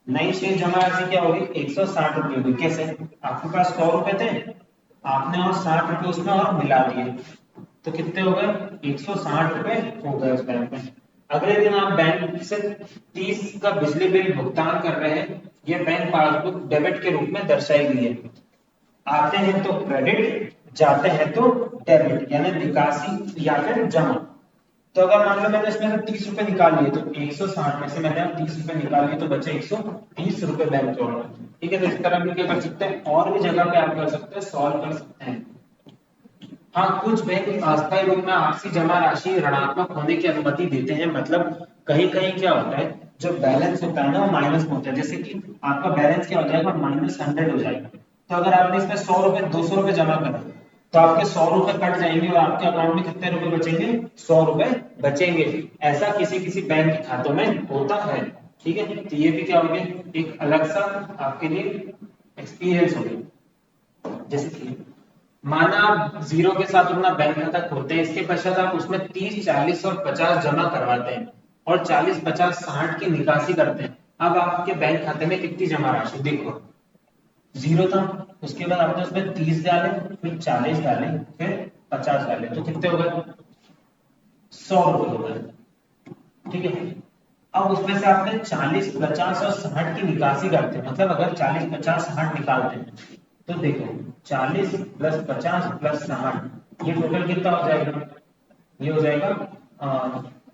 नई शेष जमा राशि क्या होगी, 160 रुपए होगी। कैसे, आपके पास 100 रुपए थे, आपने और 60 रुपए उसमें और मिला दिए, तो कितने हो गए, 160 रुपए हो गए उस बैंक में। अगले दिन आप बैंक से 30 का बिजली बिल भुगतान कर रहे हैं, यह बैंक पासबुक डेबिट के रूप में दर्शाई गई है। आते हैं तो क्रेडिट, जाते हैं तो डेबिट, यानी निकासी या फिर जमा। तो अगर मान लो मैंने इसमें से 30 रुपए निकाल लिए, तो 160 में से मैंने 30 रुपए निकाल लिए, तो बचे 130 रुपए बैंक अकाउंट में। ठीक है, तो इस तरह भी क्या कर सकते हैं, और भी जगह पे आप कर सकते हैं, सॉल्व कर सकते हैं। हाँ, कुछ बैंक अस्थायी रूप में आपसी जमा राशि ऋणात्मक होने की अनुमति देते हैं। मतलब कहीं कहीं क्या होता है, जो बैलेंस होता है ना वो माइनस में होता है। जैसे कि आपका बैलेंस क्या हो जाएगा, -100 हो जाएगा। तो अगर आपने इसमें 100 रुपए 200 रुपए जमा करा, तो आपके 100 रुपए कट जाएंगे और आपके अकाउंट में कितने रुपए बचेंगे, 100 रुपए बचेंगे। ऐसा किसी किसी बैंक के खातों में होता है। ठीक है, तो ये भी क्या हो गया, एक अलग सा आपके लिए एक्सपीरियंस हो गया। जैसे कि माना आप जीरो के साथ अपना बैंक खाता खोलते हैं, इसके पश्चात आप उसमें 30, 40 और 50 जमा करवाते हैं और 40, 50, 60 की निकासी करते हैं। अब आपके बैंक खाते में कितनी जमा राशि, देखो जीरो था, उसके बाद आपने उसमें 30 डाले, फिर 40 डाले, फिर 50 डाले, तो कितने हो गए, 100 रुपए हो गए। ठीक है, अब उसमें से आपने 40, 50 और 60 की निकासी करते हैं। मतलब अगर 40, 50, 60 निकालते हैं, तो देखो 40 प्लस 50 प्लस 60, ये टोटल कितना हो जाएगा, ये हो जाएगा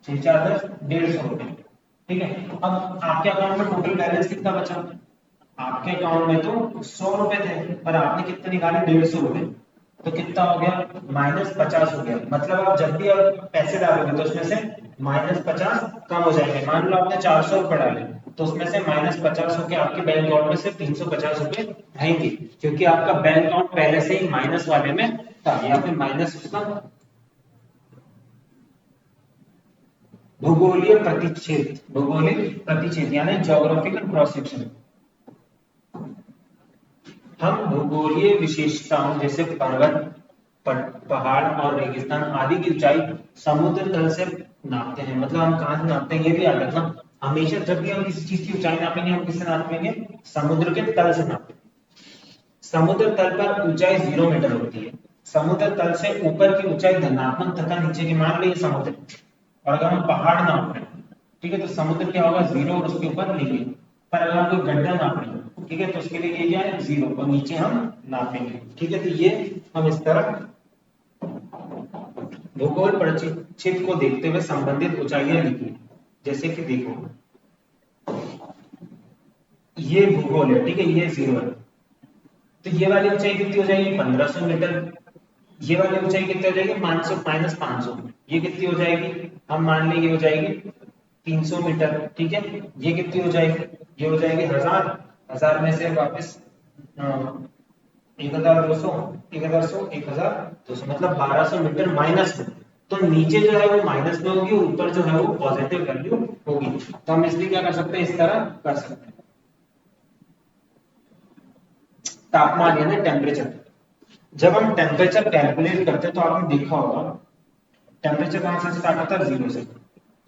6 4 10 150 रुपए। ठीक है, अब आपके अकाउंट में टोटल बैलेंस कितना बचा, आपके अकाउंट में तो 100 रुपए थे, पर आपने कितने निकाले, 150 रुपए। तो कितना हो गया, -50 हो गया। मतलब आप जब भी आप पैसे डालोगे तो उसमें से -50 कम हो जाएंगे। मान लो आपने 400 रुपए डाले, तो उसमें से -50 होकर आपके बैंक अकाउंट में से 350 रुपए आएंगे, क्योंकि आपका बैंक अकाउंट पहले से ही माइनस वाले में था, या फिर माइनस उसका भूगोलीय प्रतिच्छेद, भूगोलिक प्रतिच्छेद यानी ज्योग्राफिकल क्रॉस सेक्शन। हम भूगोलीय विशेषताओं जैसे पर्वत, पहाड़ और रेगिस्तान आदि की ऊंचाई समुद्र तल से नापते हैं। मतलब हम कहां से नापते हैं, ये भी याद रखना, हमेशा जब भी हम किसी चीज की ऊंचाई नापेंगे, हम किससे नापेंगे, समुद्र के तल से नापेंगे। समुद्र तल पर ऊंचाई 0 मीटर होती है। समुद्र तल से ऊपर की ऊंचाई धनात्मक तथा नीचे की, मान लीजिए समुद्र, और अगर हम पहाड़ नाप रहे हैं, ठीक है, तो समुद्र क्या होगा, 0 और उसके ऊपर लिखिए। पर अगर हम कोई गड्ढा नाप रहे हैं, ठीक है, तो उसके लिए ये क्या है, 0 और नीचे हम नापेंगे। ठीक है, तो ये हम इस तरह भूगोल परिचित को देखते हुए संबंधित ऊंचाइयां लिखी। जैसे कि देखो, ये भूगोल है, ठीक है, ये 0 है, तो ये वाली ऊंचाई कितनी हो जाएगी, 1500 मीटर। ये वाली ऊंचाई कितनी हो जाएगी, -500। ये कितनी हो जाएगी, हम मान लें ये हो जाएगी 300 मीटर। ठीक है, ये कितनी हो जाएगी, ये हो जाएगी 1000। 1000 में से वापस 1200, 1100, 1200, मतलब 1200 मीटर माइनस में। तो नीचे जो है वो माइनस में होगी, ऊपर जो है वो पॉजिटिव वैल्यू होगी। तो हम इसलिए क्या कर सकते हैं, इस तरह कर सकते हैं। तापमान यानी टेम्परेचर, जब हम टेम्परेचर कैलकुलेट करते हैं तो आपने देखा होगा, टेम्परेचर कहां से स्टार्ट होता है, 0 से।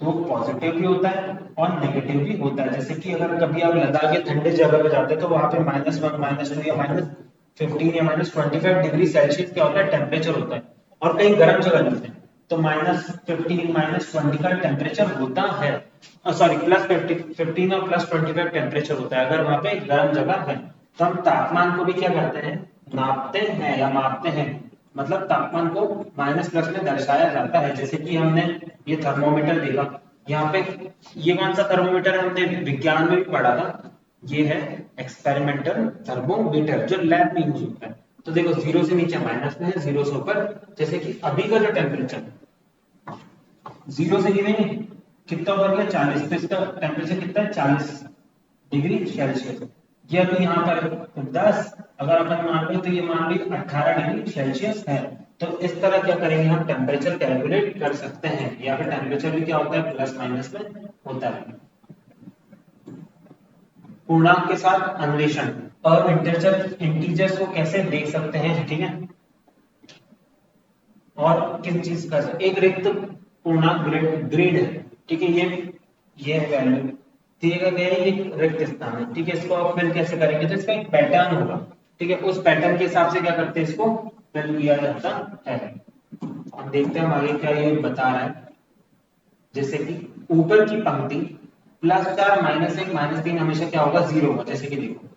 तो पॉजिटिव भी होता है और नेगेटिव भी होता है। जैसे कि अगर कभी आप लद्दाख के ठंडे जगह पे जाते हैं, तो वहां पे -1, -2 या -15 या -25 डिग्री सेल्सियस क्या होता है, टेम्परेचर होता है। और कहीं गर्म जगह जाते हैं तो -15, -20 का टेम्परेचर होता है। सॉरी, +15 और +25 टेम्परेचर होता है, अगर वहां पे गर्म जगह है। तो हम तापमान को भी क्या करते हैं, नापते हैं या मापते हैं। मतलब तापमान को माइनस प्लस में दर्शाया जाता है। जैसे कि हमने ये थर्मोमीटर देखा, यहाँ पे ये कौन सा थर्मोमीटर हमने विज्ञान में भी पढ़ा था, ये है एक्सपेरिमेंटल थर्मोमीटर, जो लैब में यूज होता है। तो देखो 0 से नीचे माइनस में है, 0 से ऊपर। जैसे कि अभी का जो टेम्परेचर 0 से गिरेंगे, कितना ऊपर गया, 40, तो इसका टेम्परेचर कितना है, 40 डिग्री सेल्सियस। ये अभी यहाँ पर 10, अगर अपन मान लो तो ये मान ली 18 डिग्री सेल्सियस है। तो इस तरह क्या करेंगे, हम टेम्परेचर कैलकुलेट कर सकते हैं। या फिर टेम्परेचर भी क्या होता है, प्लस माइनस में होता है। पूर्णांक के साथ अन्वेषण और इंटीजर्स को कैसे देख सकते हैं, ठीक है, और किस चीज का, एक रिक्त पूर्णांक ग्रिड है, ठीक है, ये वैल्यू दिया गया है, एक रिक्त स्थान है, ठीक है। इसको आप फिल कैसे करेंगे, तो इसका एक पैटर्न होगा, ठीक है, उस पैटर्न के हिसाब से क्या करते हैं, इसको फिल किया जाता है। हम देखते हैं हम आगे क्या ये बता रहा है। जैसे कि ऊपर की पंक्ति +4, -1, -3 हमेशा क्या होगा, 0 होगा। जैसे कि देखो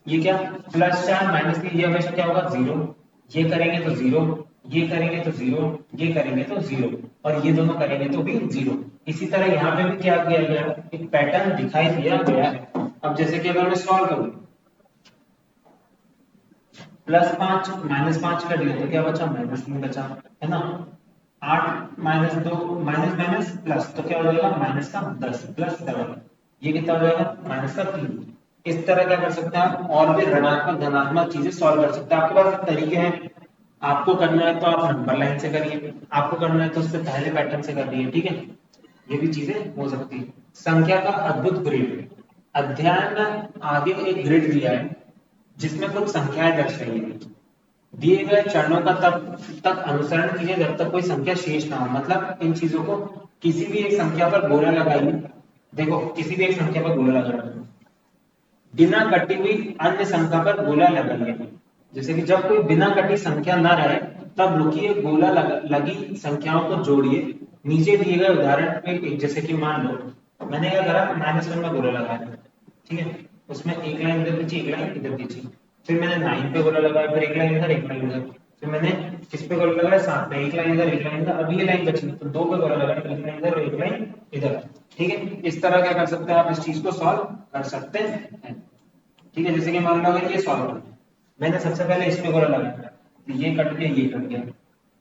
ये क्या, +4, -3, ये हमेशा क्या होगा, 0। ये करेंगे तो 0, ये करेंगे तो 0, ये करेंगे तो 0, और ये दोनों करेंगे तो भी 0। इसी तरह यहाँ पे भी क्या किया गया, एक पैटर्न दिखाई दिया गया है। अब जैसे कि अगर मैं सॉल्व करूँ, +5 -5 कट गया तो क्या बचा, -3 बचा, है ना। 8 -2 माइनस माइनस प्लस, तो क्या हो जाएगा -10 +7, ये कितना हो जाएगा -3। इस तरह क्या कर सकते हैं आप, और भी ऋणात्मक धनात्मक चीजें सॉल्व कर सकते हैं। आपके पास तरीके हैं, आपको करना है तो आप नंबर लाइन से करिए, आपको करना है तो उससे पहले पैटर्न से करिए, ठीक है। ये भी चीजें हो सकती है। संख्या का अद्भुत ग्रिड, अध्याय में आगे एक ग्रिड दिया है जिसमें कुछ संख्याएं दर्शाई है। दिए गए चरणों का तब तक अनुसरण कीजिए जब तक कोई संख्या शेष ना हो। मतलब इन चीजों को, किसी भी एक संख्या पर गोला लगाइए, देखो किसी भी एक संख्या पर गोला लगाइए, बिना कटी हुई अन्य संख्या पर गोला लगाइए। जैसे कि जब कोई बिना कटी संख्या ना रहे तब रुकिए, गोला लगी संख्याओं को जोड़िए। नीचे दिए गए उदाहरण में जैसे कि मान लो मैंने क्या करा, -1 में गोला लगाया, ठीक है, उसमें एक लाइन इधर खींची, एक लाइन इधर खींची, फिर मैंने 9 पे गोला लगाया, फिर एक लाइन इधर एक लाइन इधर, फिर मैंने किस पे गोला लगाया, 7 पे, एक लाइन इधर एक लाइन इधर, अभी ये लाइन बची तो 2 पे गोला लगाया, एक लाइन इधर एक लाइन इधर, ठीक है। इस तरह क्या कर सकते हैं आप, इस चीज को सॉल्व कर सकते हैं, ठीक है। जैसे कि मान लो अगर ये सॉल्व करना है, मैंने सबसे पहले इस पे गोला लगाया, तो ये कट गया, ये कट गया,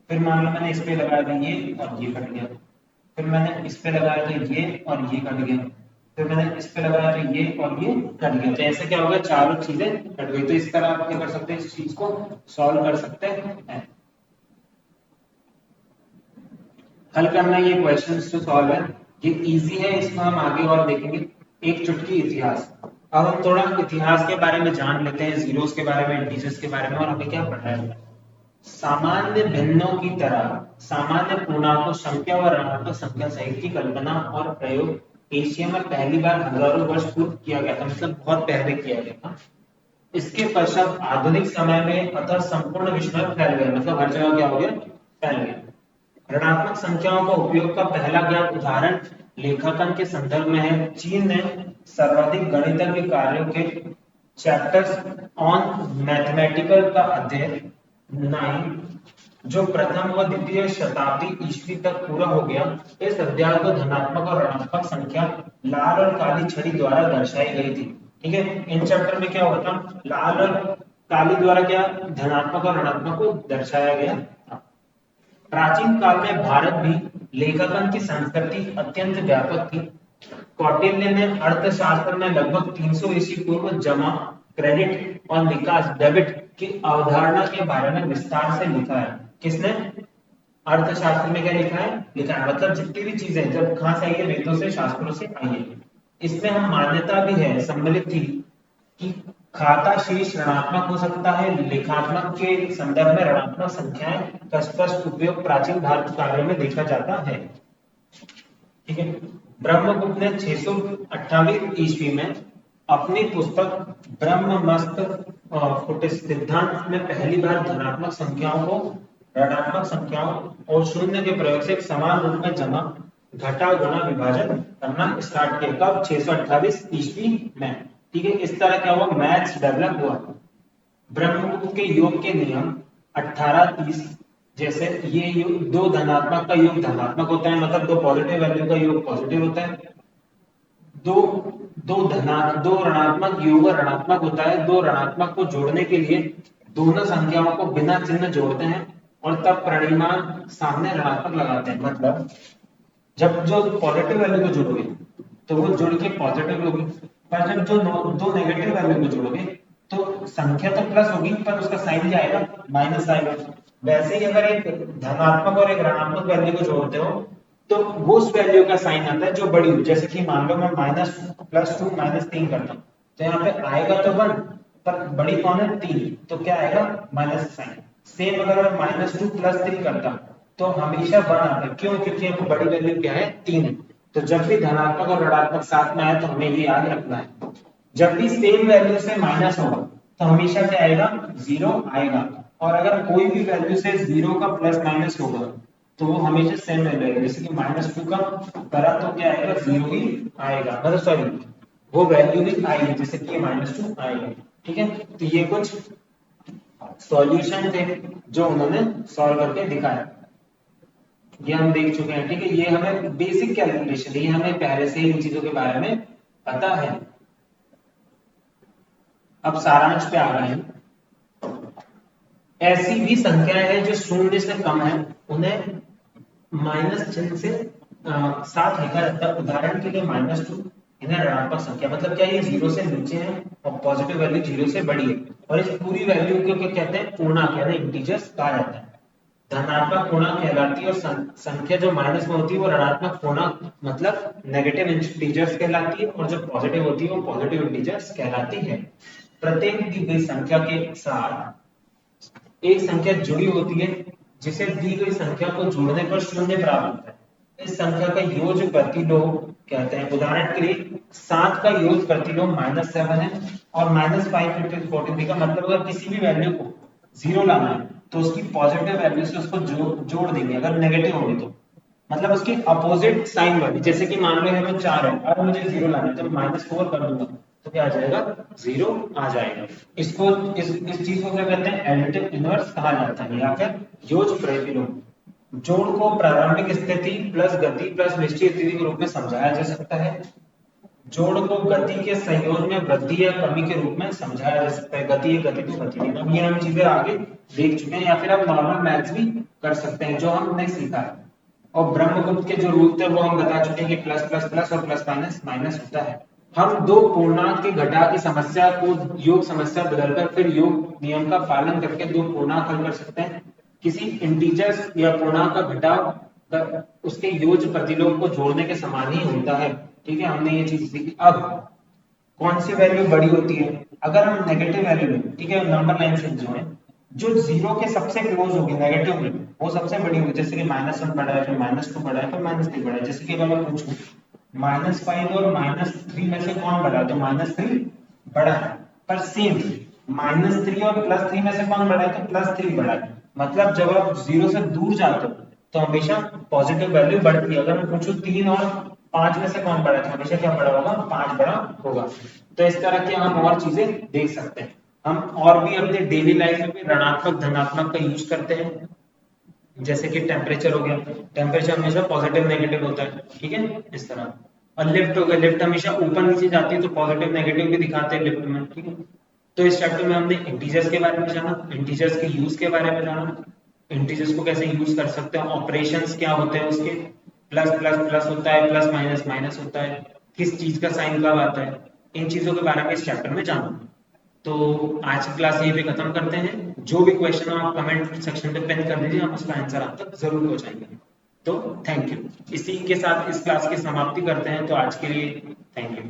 फिर मान लो मैंने इस पे लगाया था ये और ये कट गया, फिर मैंने इस पे लगाया था ये और ये कट गया, फिर मैंने इस पे लगाया था ये और ये कट गया। तो ऐसे क्या होगा, चारों चीजें कट गई। तो इस तरह आप क्या कर सकते हैं, इस चीज को सॉल्व कर सकते हैं। हल करना ये क्वेश्चन जो सॉल्व है ये इजी है, इसको हम आगे और देखेंगे। एक चुटकी इतिहास, अब हम थोड़ा इतिहास के बारे में जान लेते हैं, जीरोस के बारे में, इंटीजर्स के बारे में, और हमें क्या पढ़ना है। सामान्य भिन्नों की तरह सामान्य पूर्णांकों संख्या व ऋणात्मक संख्या सहित की कल्पना और प्रयोग एशिया में पहली बार हजारों वर्ष पूर्व किया गया था, मतलब बहुत पहले किया गया था। इसके पश्चात आधुनिक समय में अतः संपूर्ण विश्व में फैल गया, मतलब हर जगह क्या हो गया, फैल गया। ऋणात्मक संख्याओं का उपयोग का पहला ज्ञात उदाहरण लेखांकन के संदर्भ में है। चीन ने सर्वाधिक गणितज्ञ कार्यों के चैप्टर्स ऑन मैथमेटिकल का अध्ययन 9 जो प्रथम व द्वितीय शताब्दी ईस्वी तक पूरा हो गया। इस अध्याय को धनात्मक और ऋणात्मक संख्या लाल और काली छड़ी द्वारा दर्शाई गई थी, ठीक है। इन चैप्टर में क्या होता, लाल और काली द्वारा क्या धनात्मक और ऋणात्मक को दर्शाया गया था। प्राचीन काल में भारत भी लेखांकन की संस्कृति अत्यंत व्यापक थी। कौटिल्य ने अर्थशास्त्र में लगभग 300 ईस्वी पूर्व जमा, क्रेडिट और निकास, डेबिट की अवधारणा के बारे में विस्तार से लिखा है। किसने, अर्थशास्त्र में क्या लिखा है, लिखा है, मतलब जितनी भी चीजें जब कहां से आई है, वेदों से, शास्त्रों से आई है। इसमें हम मान्यता भी है सम्मिलित थी कि खाता शेष ऋणात्मक हो सकता है। लेखात्मक के संदर्भ में ऋणात्मक संख्याएं का स्पष्ट उपयोग प्राचीन भारत कार्यों में देखा जाता है, ठीक है। ब्रह्मगुप्त ने 628 ईस्वी में अपनी पुस्तक ब्रह्ममस्त फुट सिद्धांत में पहली बार धनात्मक संख्याओं को ऋणात्मक संख्याओं और शून्य के प्रयोग से एक समान रूप में जमा, घटा, गुणा, विभाजन करना स्टार्ट किया। कब, 628 ईस्वी में, ठीक है। इस तरह क्या हुआ, मैथ्स डेवलप हुआ। ब्रह्मगुप्त के योग के नियम 1830, जैसे ये योग, दो धनात्मक का योग धनात्मक होता है, मतलब दो पॉजिटिव वैल्यू का योग पॉजिटिव होता है। दो दो ऋणात्मक योग ऋणात्मक होता है। दो ऋणात्मक को जोड़ने के लिए दोनों संख्याओं को बिना चिन्ह जोड़ते हैं और तब परिणाम सामने ऋणात्मक लगाते हैं। मतलब जब जो पॉजिटिव वैल्यू को जोड़ोगे तो वो जुड़ के पॉजिटिव होगी, पर जब जो दो नेगेटिव वैल्यू को जोड़ोगे तो संख्या तो प्लस होगी पर उसका साइन क्या आएगा, माइनस आएगा। वैसे ही अगर एक धनात्मक और एक ऋणात्मक वैल्यू को जोड़ते हो तो वो उस वैल्यू का साइन आता है जो बड़ी हो। जैसे कि मान लो मैं -+2 -3 करता हूँ तो यहाँ पे आएगा तो 1, पर बड़ी कौन है, 3, तो क्या आएगा, माइनस साइन। सेम अगर मैं -2 + 3 करता हूँ तो हमेशा 1 आता है। क्यों, क्योंकि यहाँ बड़ी वैल्यू क्या है, 3 है। तो जब भी धनात्मक और ऋणात्मक साथ में आए तो हमें ये याद रखना है। जब भी सेम वैल्यू से माइनस होगा तो हमेशा क्या आएगा, 0 आएगा। और अगर कोई भी वैल्यू से 0 का प्लस माइनस होगा तो वो हमेशा सेम वैल्यू आएगी। जैसे कि -2 का करा तो क्या आएगा, 0 ही आएगा, मतलब सॉरी वो वैल्यू भी आएगी, जैसे कि -2 आएगा, ठीक है। तो ये कुछ सॉल्यूशन थे जो उन्होंने सॉल्व करके दिखाया। ये हम देख चुके हैं, ठीक है। ये हमें बेसिक कैलकुलेशन, ये हमें पहले से ही इन चीजों के बारे में पता है। अब सारांश पे आ गए हैं। ऐसी भी संख्याएं हैं जो शून्य से कम है, उन्हें माइनस चिन्ह से साथ लिखा जाता है। उदाहरण के लिए -2, इन्हें ऋणात्मक संख्या, मतलब क्या ये जीरो से नीचे है और पॉजिटिव वैल्यू जीरो से बड़ी है, और इस पूरी वैल्यू को क्या कहते हैं, पूर्णांक यानी इंटीजर्स कहा जाता है। धनात्मक पूर्णांक कहलाती है, और संख्या जो माइनस में होती है वो ऋणात्मक पूर्णांक मतलब नेगेटिव इंटीजर्स कहलाती है, और जो पॉजिटिव होती है वो पॉजिटिव इंटीजर्स कहलाती है। प्रत्येक दी गई संख्या के साथ एक संख्या जुड़ी होती है जिसे दी गई संख्या को जोड़ने पर शून्य प्राप्त होता है। इस संख्या का योग प्रतिलोम कहते हैं। उदाहरण के लिए 7 का योग प्रतिलोम -7 है, और -5 14 का मतलब अगर किसी भी वैल्यू को जीरो लाना है तो उसकी पॉजिटिव वैल्यू से उसको जोड़ देंगे, अगर नेगेटिव होगी तो मतलब उसकी अपोजिट साइन वाली। जैसे कि मान लो हमें 4 है और मुझे जीरो लाना है तो -4 कर दूंगा तो क्या आ जाएगा, जीरो आ जाएगा। इसको इस चीज को क्या कहते हैं, एडिटिव इनवर्स कहा जाता है, या फिर योग प्रतिलोम। जोड़ को प्रारंभिक स्थिति प्लस गति प्लस निश्चित स्थिति के रूप में समझाया जा सकता है। जोड़ को गति के संयोजन में वृद्धि या कमी के रूप में समझाया जा सकता है। गति गति तो गति नहीं, अब ये हम चीजें आगे देख चुके हैं, या फिर आप नॉर्मल मैथ्स भी कर सकते हैं जो हमने सीखा है। और ब्रह्मगुप्त के जो रूल थे वो हम बता चुके हैं कि प्लस प्लस प्लस और प्लस माइनस माइनस होता है। हम दो पूर्णांक के घटाव की समस्या को योग समस्या बदलकर फिर योग नियम का पालन करके दो पूर्णांक हल कर सकते हैं। किसी इंटीजर्स या पूर्णांक का घटाव उसके योग प्रतिलोम को जोड़ने के समान ही होता है, ठीक है। हमने ये चीज सीखी। अब कौन सी वैल्यू बड़ी होती है, अगर हम नेगेटिव वैल्यू में, ठीक है, नंबर लाइन से जोड़ें, जो जीरो के सबसे क्लोज होगी नेगेटिव में वो सबसे बड़ी होगी। जैसे कि -1 बड़ा है, फिर -2 बड़ा है, फिर -3 बड़ा है। जैसे कि अगर मैं पूछूं -5 और -3 में से कौन बड़ा है, तो -3 बड़ा है। पर सेम -3 और +3 में से कौन बड़ा है, तो +3 बड़ा है। मतलब जब आप जीरो से दूर जाते हो तो हमेशा पॉजिटिव वैल्यू बढ़ती है। अगर मैं पूछूं 3 और 5 में से कौन बड़ा है, तो हमेशा क्या बड़ा होगा, 5 बड़ा होगा। तो इस तरह के हम और चीजें देख सकते हैं। हम और भी अपने डेली लाइफ में ऋणात्मक धनात्मक का यूज करते हैं। जैसे कि टेम्परेचर हो गया, टेम्परेचर हमेशा पॉजिटिव नेगेटिव होता है, ठीक है, इस तरह। और लिफ्ट हो गया, लिफ्ट हमेशा ऊपर नीचे जाती है तो पॉजिटिव नेगेटिव भी दिखाते हैं लिफ्ट में, ठीक है। तो इस चैप्टर में हमने इंटीजर्स के बारे में जाना, इंटीजर्स के यूज के बारे में जाना, इंटीजर्स को कैसे यूज कर सकते हैं, ऑपरेशंस क्या होते हैं उसके, प्लस प्लस प्लस होता है, प्लस माइनस माइनस होता है, किस चीज का साइन कब आता है, इन चीजों के बारे में इस चैप्टर में जाना। तो आज की क्लास यहीं पे खत्म करते हैं। जो भी क्वेश्चन हो आप कमेंट सेक्शन पे पिन कर दीजिए, हम उसका आंसर आप तक जरूर पहुंचाएंगे। तो थैंक यू। इसी के साथ इस क्लास की समाप्ति करते हैं। तो आज के लिए थैंक यू।